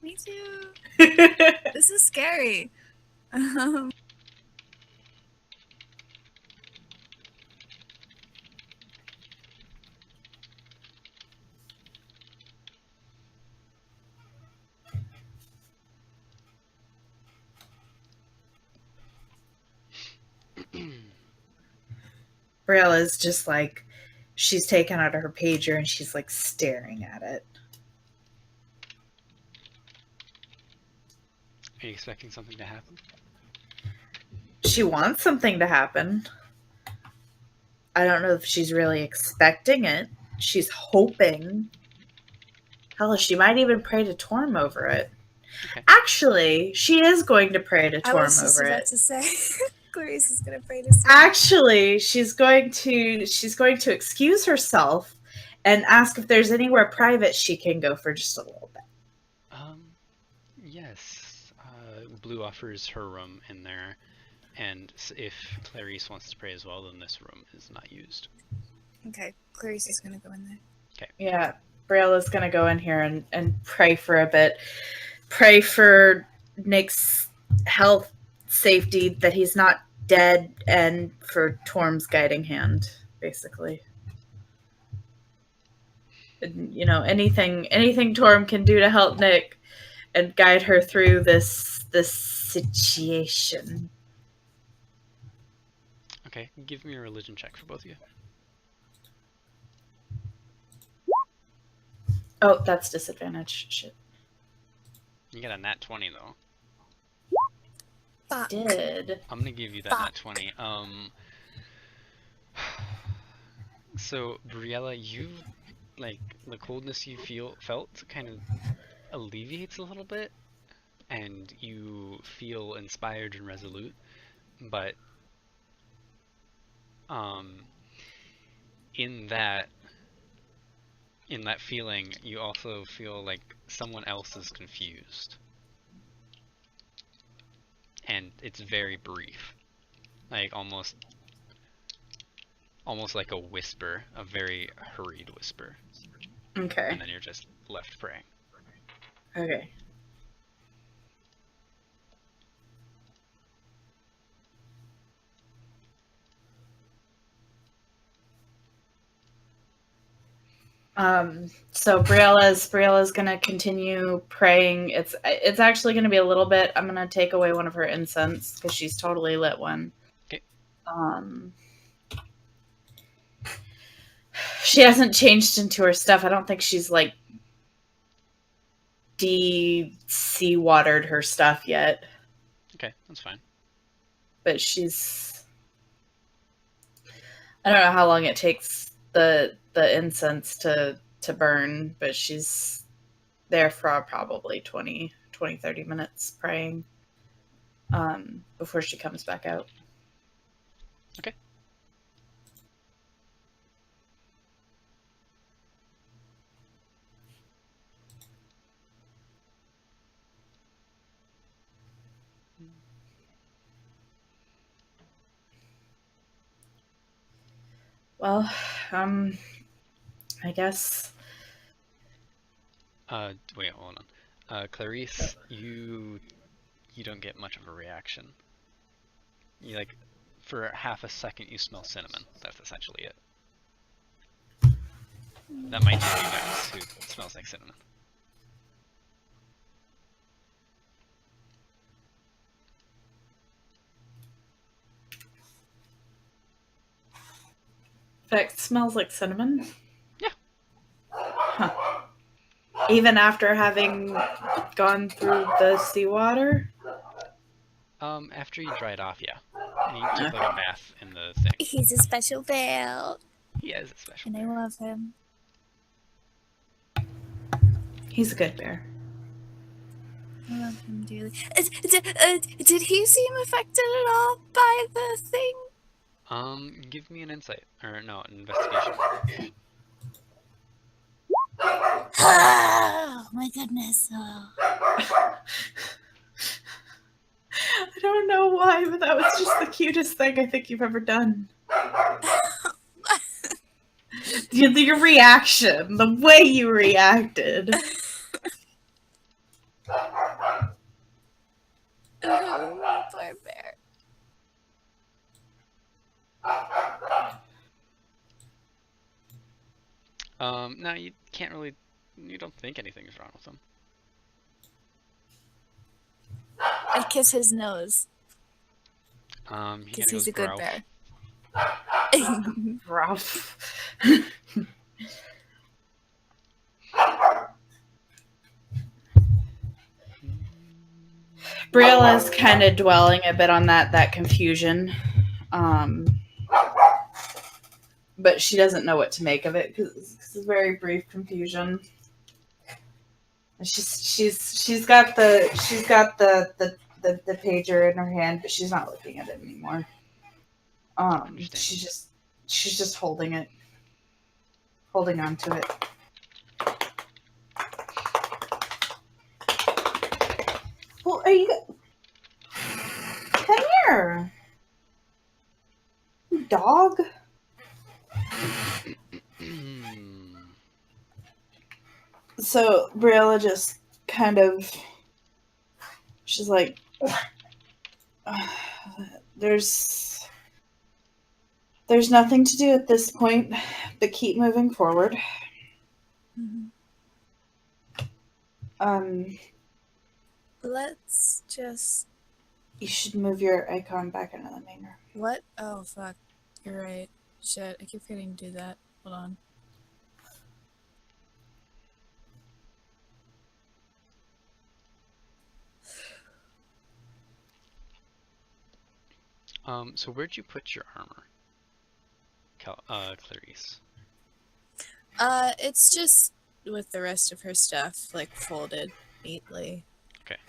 Me too. This is scary. Briella's just like, she's taken out her pager and she's like staring at it. Are you expecting something to happen? She wants something to happen. I don't know if she's really expecting it. She's hoping. Hell, she might even pray to Torm over it. Okay. Actually, she is going to pray to I Torm was just over about it. to say, Clarice is gonna pray to see. Actually, she's going to excuse herself and ask if there's anywhere private she can go for just a little bit. Yes. Blue offers her room in there, and if Clarice wants to pray as well, then this room is not used. Okay, Clarice is gonna go in there. Yeah, Briella's gonna go in here and pray for a bit. Pray for Nick's health, safety, that he's not dead, and for Torm's guiding hand, basically. And, you know, anything Torm can do to help Nick and guide her through this situation. Okay, give me a religion check for both of you. Oh, that's disadvantage. Shit. You got a nat 20 though. Fuck. Did. I'm gonna give you that nat 20. So Briella, you like the coldness you felt kind of alleviates a little bit, and you feel inspired and resolute. But um, in that feeling, you also feel like someone else is confused, and it's very brief, like almost like a whisper, a very hurried whisper, Okay. and then you're just left praying. Okay. So Briella's gonna continue praying. It's actually gonna be a little bit. I'm gonna take away one of her incense because she's totally lit one. Okay. She hasn't changed into her stuff. I don't think she's like sea watered her stuff yet. Okay, that's fine. But I don't know how long it takes the incense to burn, but she's there for probably 30 minutes praying before she comes back out. Okay. Well, I guess. Wait, hold on. Clarice, you don't get much of a reaction. You like, for half a second, you smell cinnamon. That's essentially it. That might just be Vex, who smells like cinnamon. That smells like cinnamon. Yeah. Huh. Even after having gone through the seawater? After you dry it off, yeah. And you took like a bath in the thing. He's a special bear, He is a special and I bear. love him. He's a good bear. I love him dearly. Did he seem affected at all by the thing? Give me an insight. Or no, an investigation. Oh my goodness. Oh. I don't know why, but that was just the cutest thing I think you've ever done. Your reaction, the way you reacted. Oh, poor bear. No, you can't really. You don't think anything's wrong with him. I kiss his nose He because kinda he's goes a good growl. bear. Rough. Briella's kind of dwelling a bit on that confusion. But she doesn't know what to make of it because it's a very brief confusion. And she's got the pager in her hand, but she's not looking at it anymore. She's just holding on to it. Well, are you? Come here, dog. So Briella just kind of, she's like, there's nothing to do at this point, but keep moving forward. Let's just. You should move your icon back into the main room. What? Oh, fuck. You're right. Shit, I keep forgetting to do that. Hold on. So where'd you put your armor, Clarice? It's just with the rest of her stuff, like, folded neatly. Okay.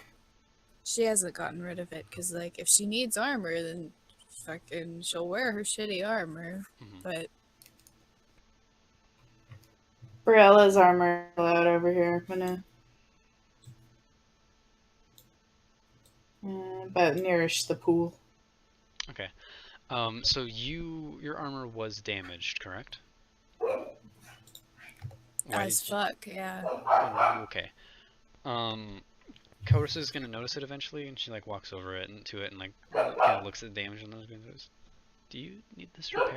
She hasn't gotten rid of it because, like, if she needs armor, then fucking she'll wear her shitty armor. Mhm. But Briella's armor out over here. I'm gonna. But nearest the pool. Okay. So your armor was damaged, correct? Why as did you? fuck, yeah. Okay. Cora's gonna notice it eventually, and she like walks over it and to it and like kind of looks at the damage and goes, "Do you need this repaired?"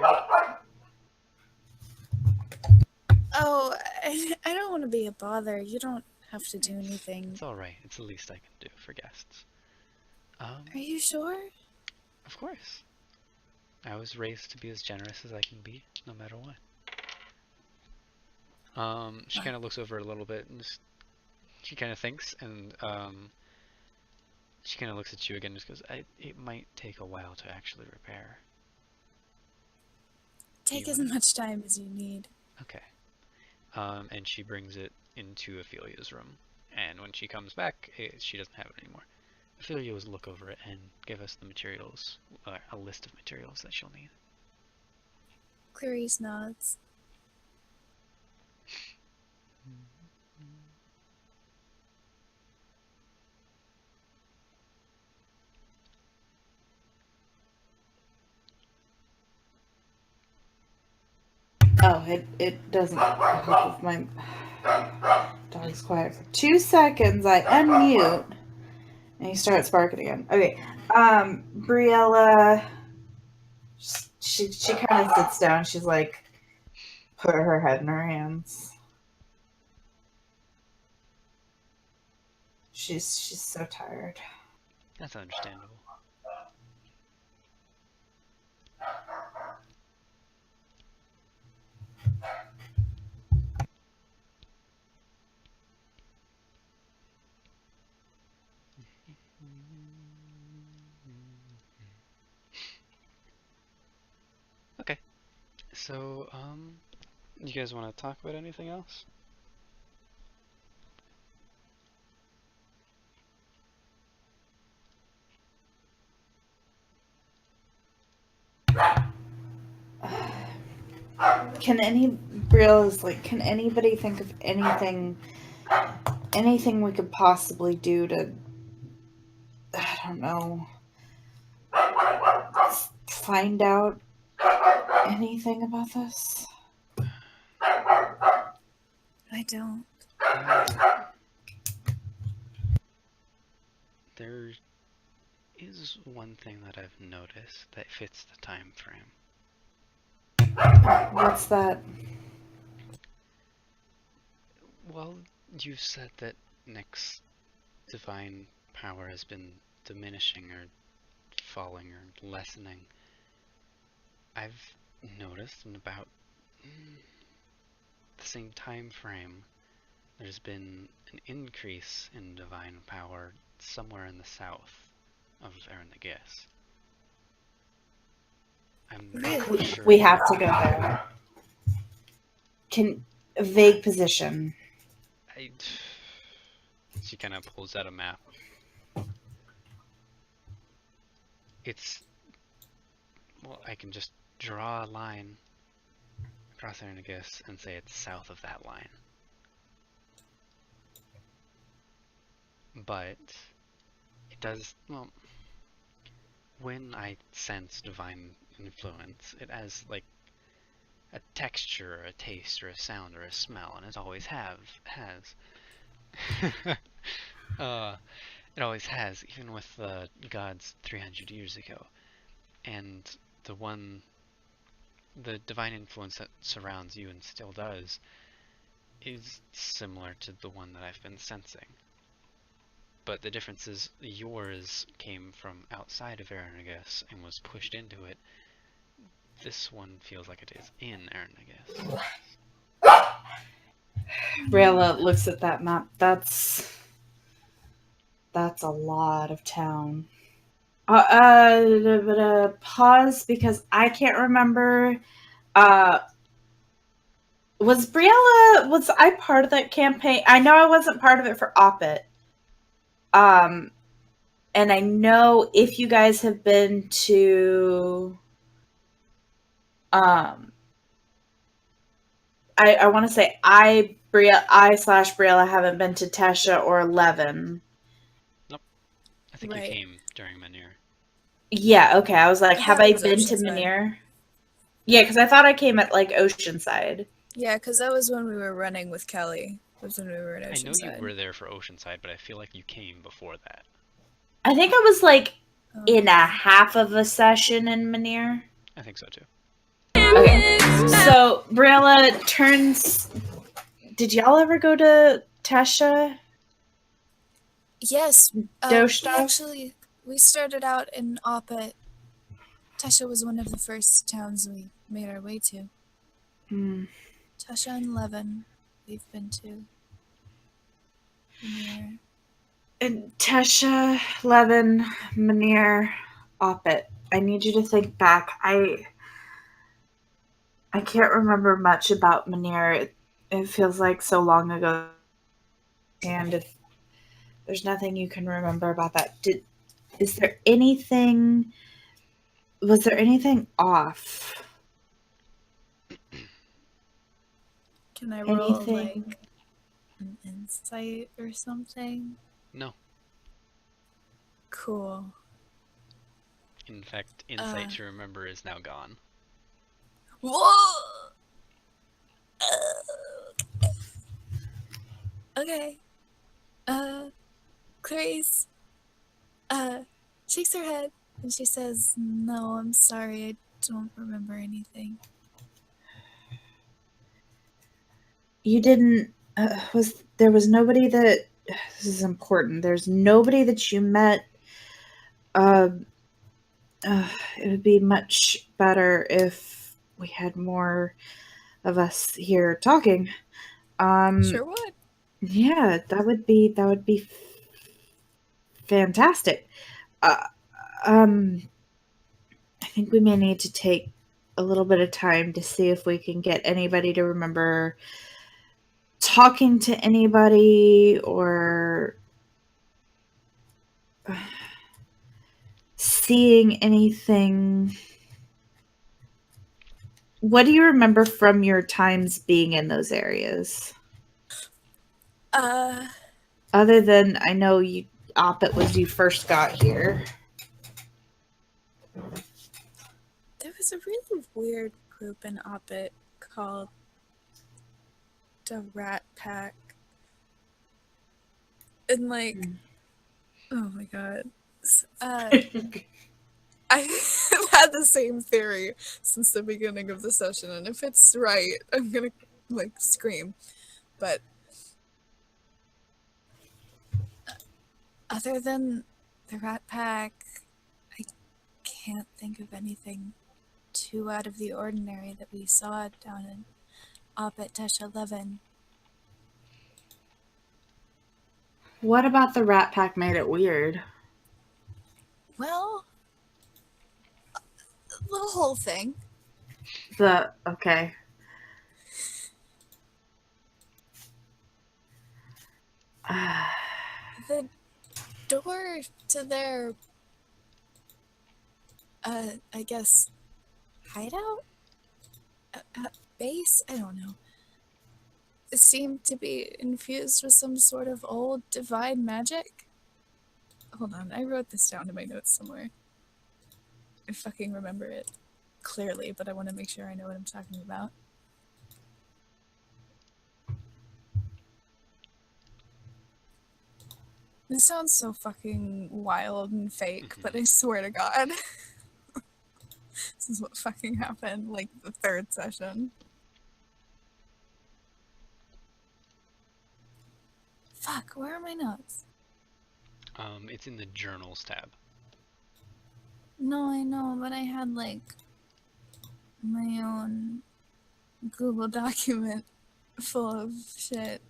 Oh, I don't want to be a bother. You don't have to do anything. It's all right. It's the least I can do for guests. Are you sure? Of course. I was raised to be as generous as I can be, no matter what. She kind of looks over it a little bit and just, she kind of thinks, and she kind of looks at you again and just goes, "It might take a while to actually repair." Take You as wanna- much time as you need. Okay. And she brings it into Ophelia's room. And when she comes back, she doesn't have it anymore. Ophelia will look over it and give us the materials, a list of materials that she'll need. Clarice nods. Oh, it doesn't. If my dog's quiet for 2 seconds, I unmute and he starts barking again. Okay. Briella, she kind of sits down. She's like, put her head in her hands. She's so tired. That's understandable. Okay. So, you guys want to talk about anything else? Can Briella's like, can anybody think of anything we could possibly do to, I don't know, find out anything about this? I don't. There is one thing that I've noticed that fits the time frame. What's that? Well, you said that Nick's divine power has been diminishing or falling or lessening. I've noticed in about the same time frame, there's been an increase in divine power somewhere in the south of Erinegis. I'm not sure. We have to go there. Can a vague position? She kind of pulls out a map. It's, well, I can just draw a line across Erinegis and say it's south of that line. But it does, well, when I sense divine influence, it has like a texture or a taste or a sound or a smell, and it always has. It always has, even with the gods 300 years ago. And the divine influence that surrounds you and still does, is similar to the one that I've been sensing. But the difference is yours came from outside of Erinegis and was pushed into it. This one feels like it is in Erinegis. Briella looks at that map. That's a lot of town. Pause because I can't remember. Was I part of that campaign? I know I wasn't part of it for Oppet. Um, and I know if you guys have been to, I want to say I/Briella haven't been to Tesha or Levin. Nope. I think you Right. came during Manir. Yeah, okay. I was like, I have thought it I was been to Oceanside. Manir? Yeah, because I thought I came at like Oceanside. Yeah, because that was when we were running with Kelly. Was when we were in I know you Oceanside. were there for Oceanside, but I feel like you came before that. I think I was like in a Okay. half of a session in Manir. I think so too. Okay. So Briella turns. Did y'all ever go to Tesha? Yes. Doshta? We started out in Oppet. Tesha was one of the first towns we made our way to. Hmm. Tesha and Levin, we've been to. Near. And Tesha, Levin, Manir, Oppet. I need you to think back. I can't remember much about Manir. It feels like so long ago. And if there's nothing you can remember about that, is there anything? Was there anything off? Can I roll Anything? like an insight or something? No. Cool. In fact, insight to remember is now gone. Whoa! Okay. Clarice, shakes her head and she says, "No, I'm sorry, I don't remember anything." You didn't. Was nobody that? This is important. There's nobody that you met. Uh, it would be much better if we had more of us here talking. Sure would. Yeah, that would be fantastic. Uh, um, I think we may need to take a little bit of time to see if we can get anybody to remember talking to anybody or seeing anything. What do you remember from your times being in those areas? Other than I know you Oppet was you first got here. There was a really weird group in Oppet called the Rat Pack. And like, oh my god. I have had the same theory since the beginning of the session, and if it's right, I'm gonna like scream. But other than the Rat Pack, I can't think of anything too out of the ordinary that we saw down in Oppet Tesha 11. What about the Rat Pack made it weird? Well, the whole thing. Okay. The door to their, I guess, hideout? Base? I don't know. It seemed to be infused with some sort of old divine magic. Hold on, I wrote this down in my notes somewhere. I fucking remember it clearly, but I want to make sure I know what I'm talking about. This sounds so fucking wild and fake, but I swear to God, this is what fucking happened, like the third session. Fuck, where are my notes? It's in the journals tab. No, I know, but I had like my own Google document full of shit.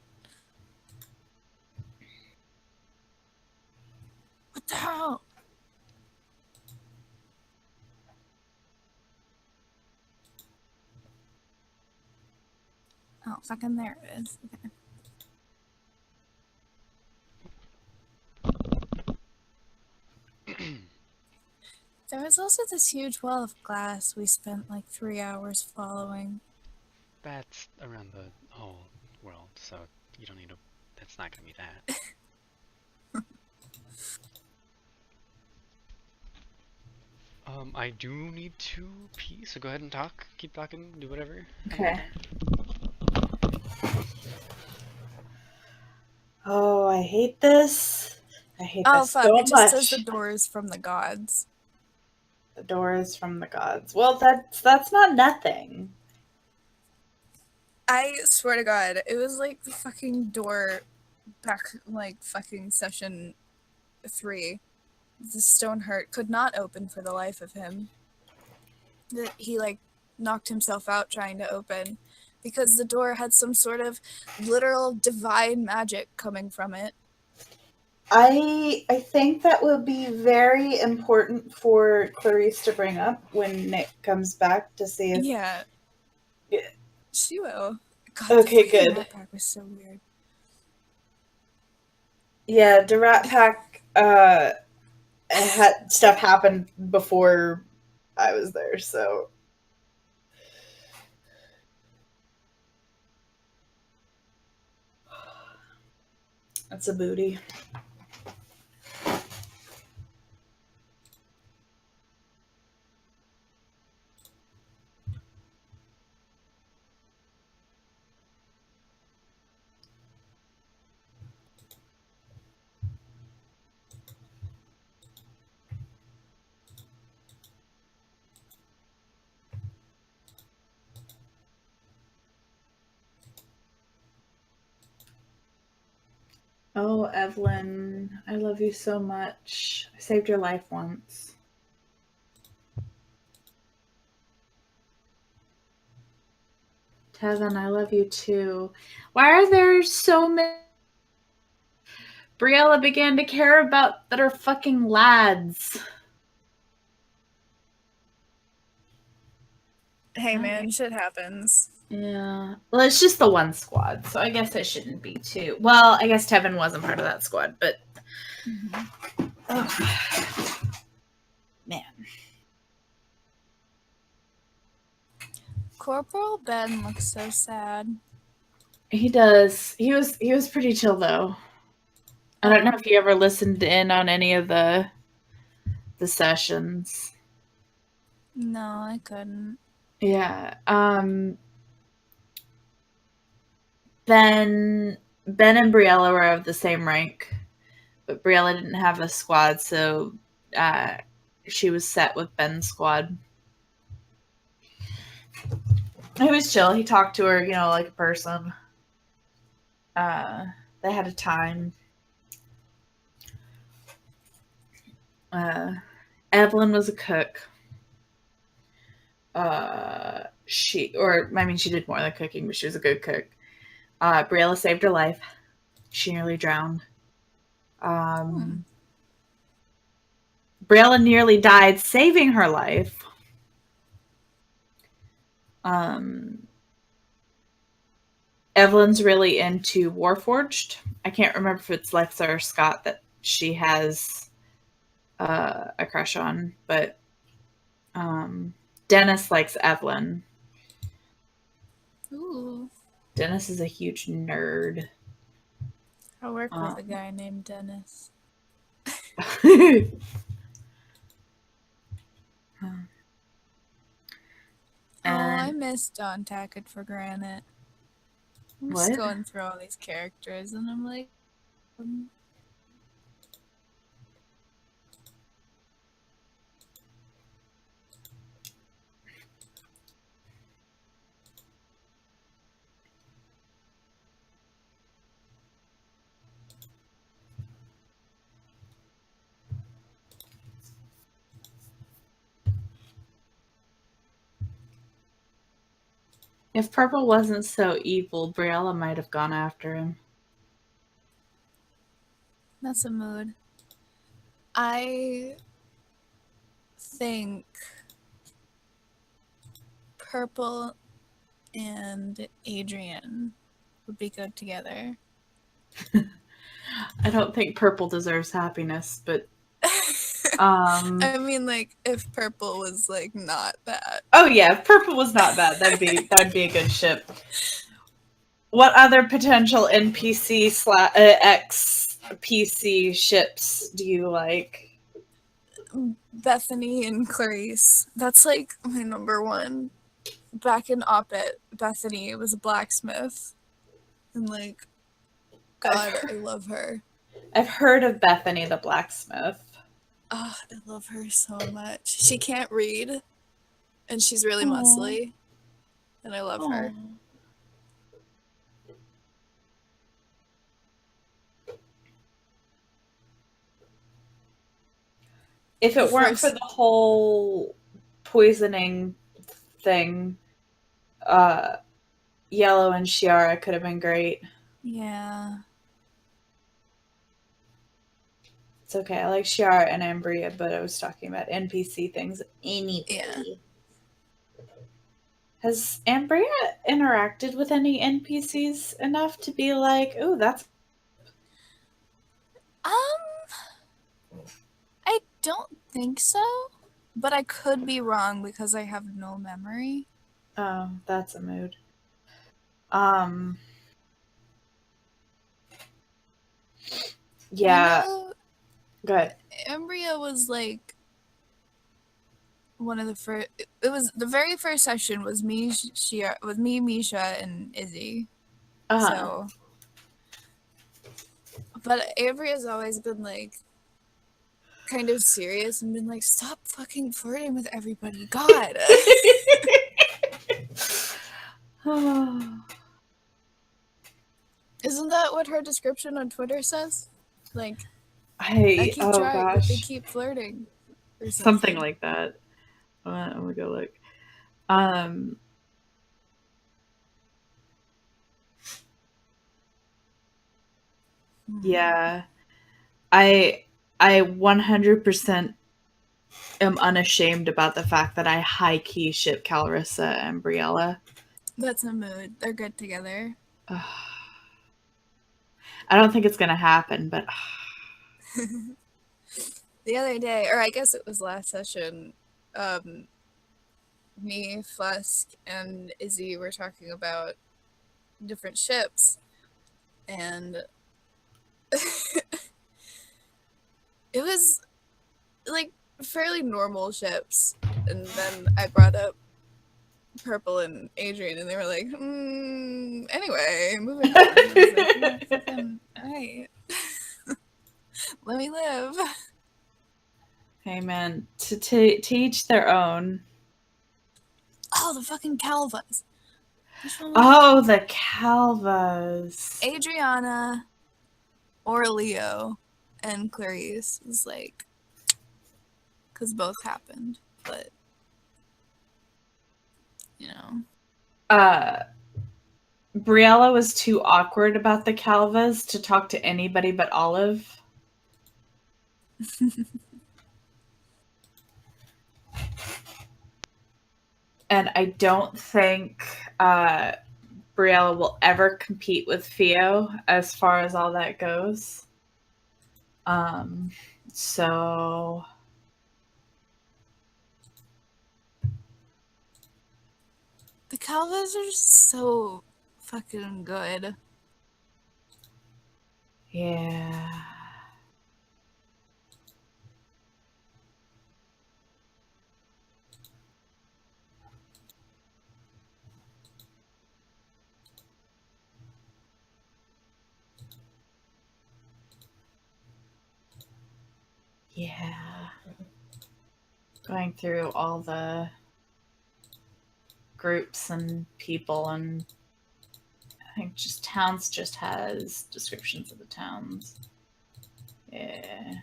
What the hell? Oh, fucking there it is. Okay. There was also this huge wall of glass we spent like 3 hours following. That's around the whole world, so you don't need to. That's not gonna be that. I do need to pee, so go ahead and talk. Keep talking. Do whatever. Have a good Okay. time. Oh, I hate this. I hate Oh this fuck, so it just says the much. door is from the gods. The door is from the gods. Well, that's not nothing. I swear to God, it was like the fucking door back like fucking session 3. The stone heart could not open for the life of him. That he like knocked himself out trying to open because the door had some sort of literal divine magic coming from it. I think that will be very important for Clarice to bring up when Nick comes back to see if. Yeah. Yeah. She will. God, Okay, the fucking good. Rat Pack was so weird. Yeah, the Rat Pack had stuff happened before I was there, so that's a booty. Oh, Evelyn, I love you so much. I saved your life once. Tevin, I love you too. Why are there so many? Briella began to care about that are fucking lads. Hey man, shit happens. Yeah. Well, it's just the one squad, so I guess it shouldn't be two. Well, I guess Tevin wasn't part of that squad, but. Oh. Man. Corporal Ben looks so sad. He does. He was pretty chill though. I don't know if you ever listened in on any of the sessions. No, I couldn't. Yeah. Ben and Briella were of the same rank, but Briella didn't have a squad, so she was set with Ben's squad. He was chill. He talked to her, like a person. They had a time. Evelyn was a cook. She did more than cooking, but she was a good cook. Briella saved her life. She nearly drowned. Briella nearly died saving her life. Evelyn's really into Warforged. I can't remember if it's Lexa or Scott that she has a crush on, but Dennis likes Evelyn. Ooh. Dennis is a huge nerd. I work with a guy named Dennis. I miss Don Tackett for granted. I'm just What? going through all these characters and I'm like, If Purple wasn't so evil, Briella might have gone after him. that's a mood. I think Purple and Adrian would be good together. I don't think Purple deserves happiness, but I mean, like, if purple was, like, not that. Oh yeah, if purple was not bad, that'd be a good ship. What other potential NPC XPC ships do you like? Bethany and Clarice. That's, like, my number one. Back in Op-Ed, Bethany was a blacksmith. And, like, God, I love her. I've heard of Bethany the blacksmith. Oh, I love her so much. She can't read, and she's really muscly, and I love her. If it weren't for the whole poisoning thing, Yellow and Shiara could have been great. Yeah. It's okay. I like Shiara and Ambria, but I was talking about NPC things anyway. Yeah. Has Ambria interacted with any NPCs enough to be like, oh, that's... I don't think so, but I could be wrong because I have no memory. Oh, that's a mood. Yeah. Go ahead. Ambria was like one of the first. It was the very first session was me, Misha, and Izzy. So, but Ambria's always been like kind of serious and been like, stop fucking flirting with everybody, God. Isn't that what her description on Twitter says? Like, I keep trying, but they keep flirting. Or something like that. I'm gonna go look. Yeah. I 100% am unashamed about the fact that I high-key ship Calrissa and Briella. That's a mood. They're good together. I don't think it's gonna happen, but... The other day, or I guess it was last session, me, Flusk, and Izzy were talking about different ships, and it was like fairly normal ships, and then I brought up Purple and Adrian, and they were like, anyway, moving on. I was like, yeah, fucking, alright. Let me live. Hey man, to each their own. Oh, the fucking Calvas. Oh, the Calvas. Adriana, Leo, and Clarice was like, because both happened, but you know. Briella was too awkward about the Calvas to talk to anybody but Olive. And I don't think Briella will ever compete with Theo as far as all that goes. So the Calvas are so fucking good. Yeah. Yeah. Going through all the groups and people, and I think just towns just has descriptions of the towns. Yeah.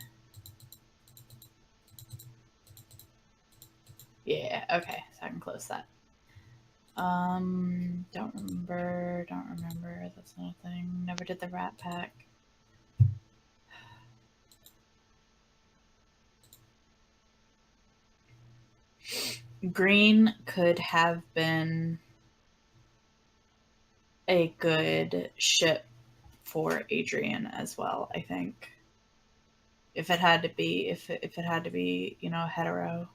Yeah, okay, so I can close that. Don't remember. That's not a thing. Never did the rat pack. Green could have been a good ship for Adrian as well, I think. if it had to be, if it had to be, you know, hetero.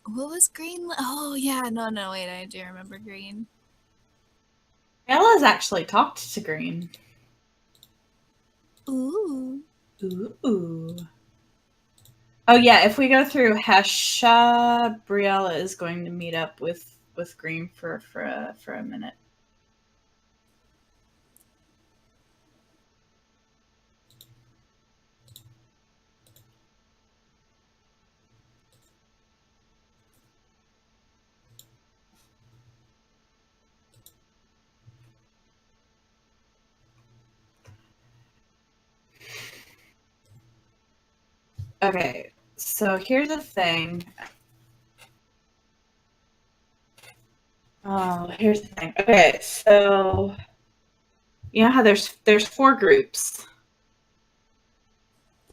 What was green? Oh yeah, no, wait, I do remember green. Bella's actually talked to Green. Ooh. Ooh. Oh yeah, if we go through Hesha, Briella is going to meet up with Green for a minute. Okay, so here's the thing. Oh, here's the thing. Okay, so you know how there's 4 groups.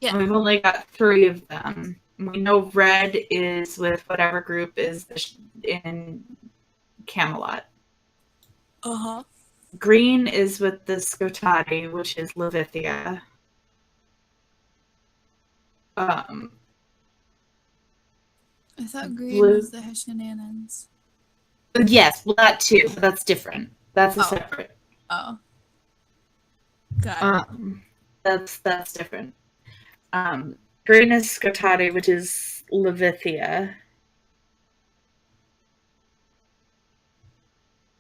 Yeah. And we've only got 3 of them. We know red is with whatever group is in Camelot. Uh-huh. Green is with the Skotati, which is Levithia. I thought green Blue. was the Heshenanans. Yes, well that too, but that's different. That's a Oh. separate. Oh. Got it. That's different. Green is Skotati, which is Levithia.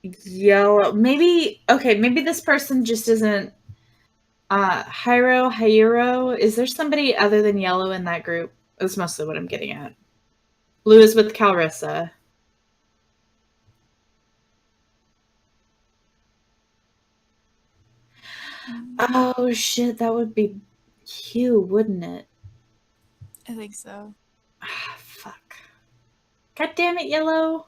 Yellow, maybe this person just isn't Hiro. Is there somebody other than yellow in that group? That's mostly what I'm getting at. Blue is with Calrissa. Oh shit, that would be Hugh, wouldn't it? I think so. Ah, fuck. God damn it, yellow.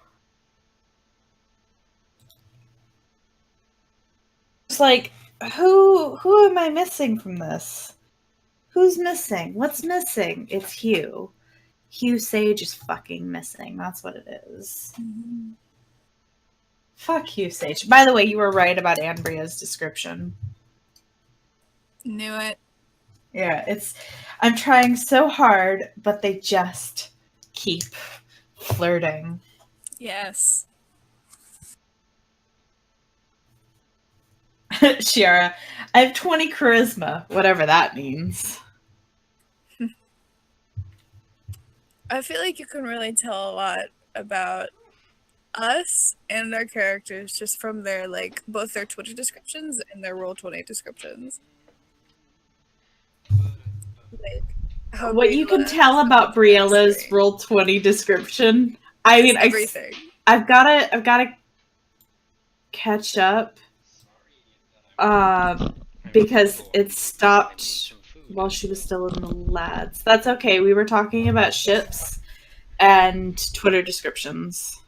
It's like, who am I missing from this? Who's missing? What's missing? It's Hugh. Hugh Sage is fucking missing. That's what it is. Mm-hmm. Fuck Hugh Sage. By the way, you were right about Ambria's description. Knew it. Yeah, I'm trying so hard, but they just keep flirting. Yes. Shiara, I have 20 charisma, whatever that means. I feel like you can really tell a lot about us and their characters just from their, like, both their Twitter descriptions and their Roll20 descriptions. Like, how What you can Briella tell has about the Briella's backstory. Roll20 description, I mean, Everything. I've gotta catch up, because it stopped while she was still in the lads. That's okay. We were talking about ships and Twitter descriptions.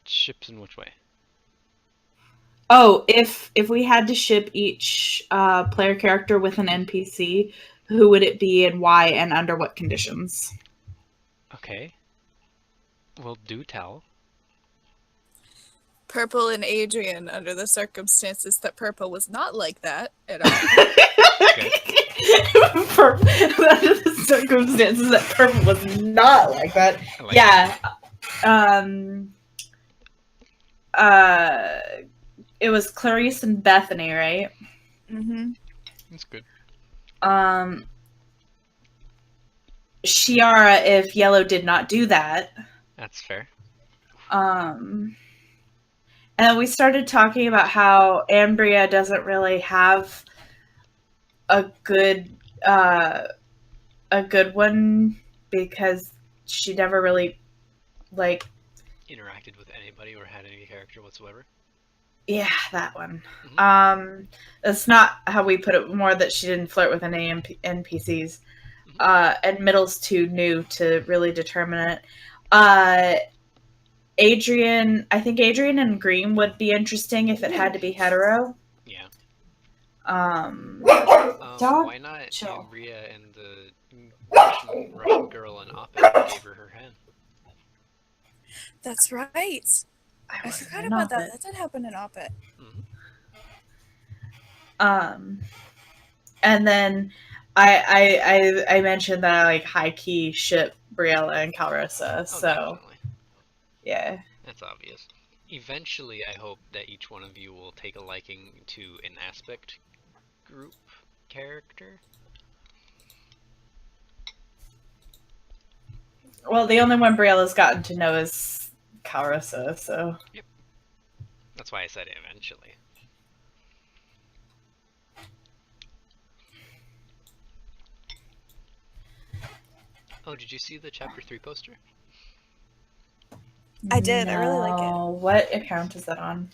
Ships in which way? Oh, if we had to ship each player character with an NPC, who would it be and why and under what conditions? Okay. Well, do tell. Purple and Adrian under the circumstances that Purple was not like that at all. Under the circumstances that Purple was not like that. Like Yeah. It was Clarice and Bethany, right? Mm-hmm. That's good. Shiara, if Yellow did not do that. That's fair. And we started talking about how Ambria doesn't really have a good one because she never really Interacted with anybody or had any character whatsoever. Yeah, that one. Mm-hmm. That's not how we put it. More that she didn't flirt with any NPCs. Mm-hmm. And Middle's too new to really determine it. Adrian, I think Adrian and Green would be interesting if it had to be hetero. Yeah. Dog, why not chill. Ambria and the Russian girl in Oppet gave her hand? That's right. I forgot about that. That did happen in Oppet. Mm-hmm. And then I mentioned that I like high key ship Briella and Calrosa. Oh, So definitely. yeah. That's obvious. Eventually, I hope that each one of you will take a liking to an aspect group character. Well, the only one Briella's gotten to know is Calrosa, so Yep. That's why I said eventually. Oh, did you see the chapter 3 poster? I did. I really like it. No. What account is that on?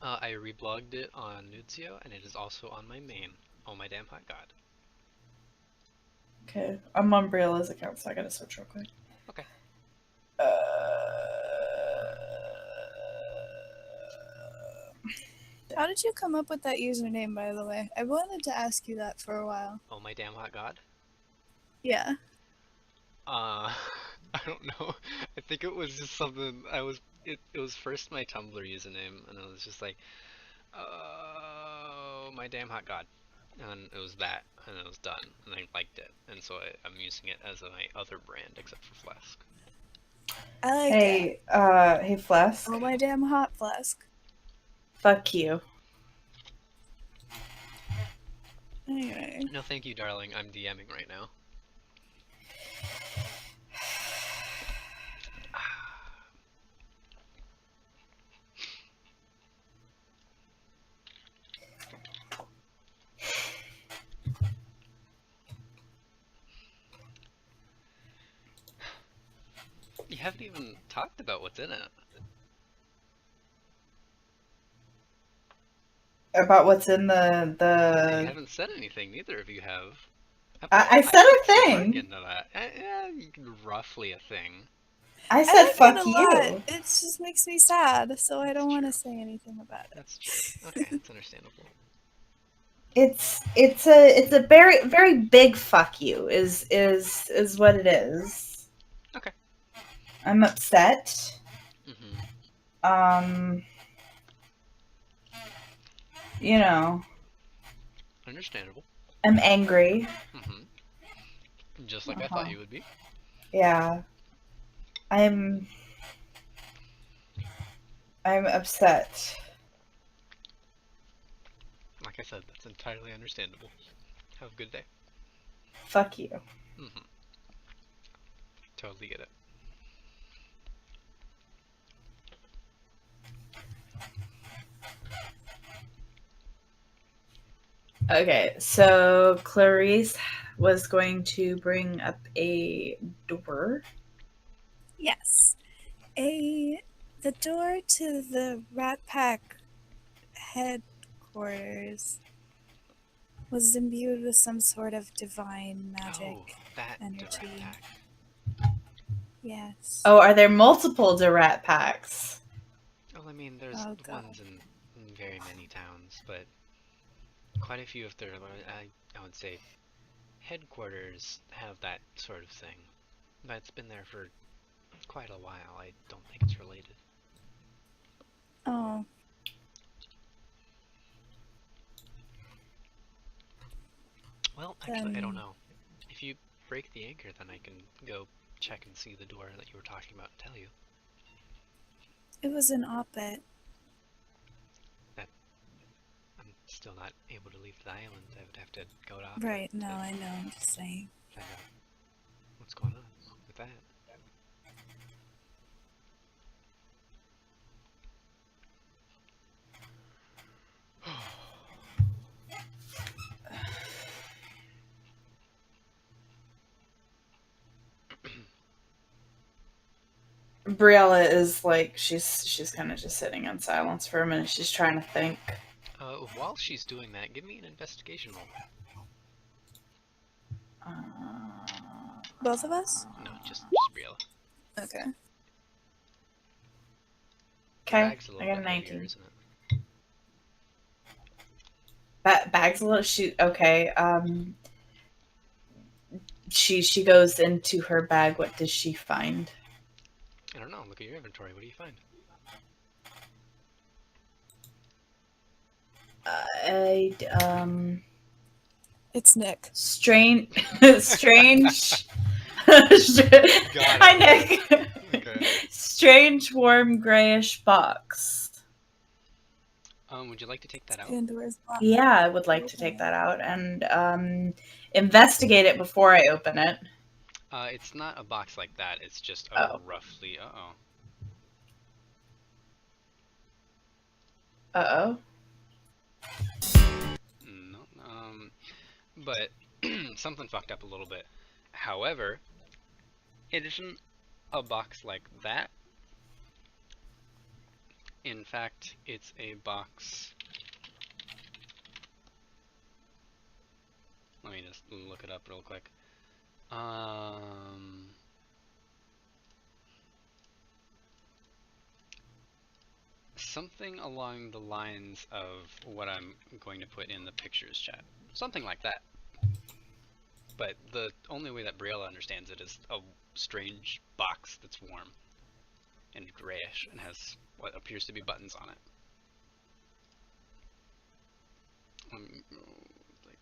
I reblogged it on Nuzio, and it is also on my main. Oh my damn hot god. Okay, I'm on Briella's account, so I gotta switch real quick. Okay. How did you come up with that username, by the way? I wanted to ask you that for a while. Oh my damn hot god. Yeah. I don't know. I think it was just something it was first my Tumblr username, and it was just like, oh my damn hot god. And it was that, and it was done, and I liked it, and so I'm using it as my other brand, except for Flask. I like it. Hey, Flask. Oh my damn hot flask. Fuck you. Anyway. No thank you, darling, I'm DMing right now. You haven't even talked about what's in it. About what's in You the. haven't said anything, neither of you have. I said a should thing. Get into that. Roughly a thing. I I said like fuck it a you. lot. It just makes me sad, so I don't want to say anything about it. That's true. Okay, that's understandable. It's a very very big fuck you is what it is. Okay. I'm upset. Mm-hmm. You know, Understandable. I'm angry. Mm-hmm. Just like I thought you would be. Yeah. I'm upset. Like I said, that's entirely understandable. Have a good day. Fuck you. Mm-hmm. Totally get it. Okay, so Clarice was going to bring up a door. Yes. The door to the Rat Pack headquarters was imbued with some sort of divine magic that energy. direct Yes. Oh, are there multiple Rat Packs? Well, I mean, there's ones in very many towns, but quite a few of their, I would say, headquarters have that sort of thing. But it's been there for quite a while. I don't think it's related. Oh. Well, actually, I don't know. If you break the anchor, then I can go check and see the door that you were talking about and tell you. It was an op-ed. I'm still not able to leave the island. I would have to go to Right, no, I know, I'm just saying. Find out what's going on with that. Briella is like she's kind of just sitting in silence for a minute. She's trying to think. While she's doing that, give me an investigation roll. Both of us? No, just Briella. Okay. Okay, I got a 19. Heavier, isn't it? Bag's a little okay. She goes into her bag. What does she find? I don't know. Look at your inventory. What do you find? a It's Nick. strange. Got Hi, it. Nick. Okay. Strange, warm, grayish box. Would you like to take that out? Pandora's box. Yeah, I would like to take that out and investigate it before I open it. It's not a box like that. It's just a Oh. roughly. Uh-oh. Uh-oh. No. But something fucked up a little bit. However, it isn't a box like that. In fact, it's a box. Let me just look it up real quick. Something along the lines of what I'm going to put in the pictures chat. Something like that. But the only way that Briella understands it is a strange box that's warm and grayish and has what appears to be buttons on it.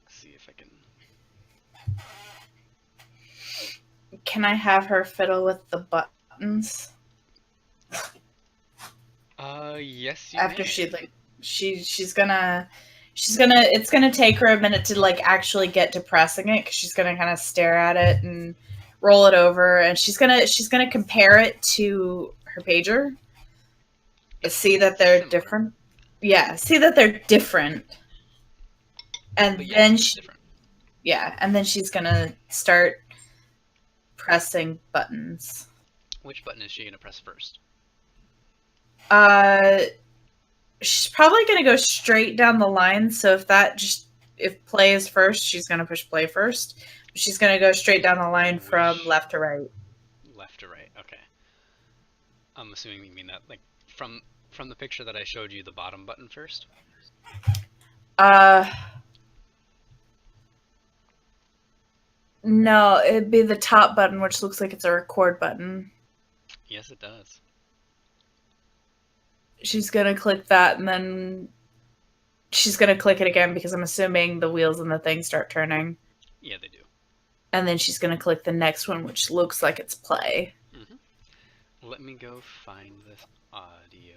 See if I can. Can I have her fiddle with the buttons? Yes, you After may. she's gonna it's gonna take her a minute to like actually get to pressing it because she's gonna kind of stare at it and roll it over, and she's gonna compare it to her pager. See that they're Similar. different. Yeah, see that they're different, and But yes, then it's different. and then she's gonna start pressing buttons. Which button is she gonna press first? She's probably gonna go straight down the line. So if play is first, she's gonna push play first. She's gonna go straight down the line from left to right. Left to right. Okay. I'm assuming you mean that like from the picture that I showed you, the bottom button first. No, it'd be the top button, which looks like it's a record button. Yes, it does. She's gonna click that, and then she's gonna click it again because I'm assuming the wheels and the thing start turning. Yeah, they do. And then she's gonna click the next one, which looks like it's play. Let me go find this audio.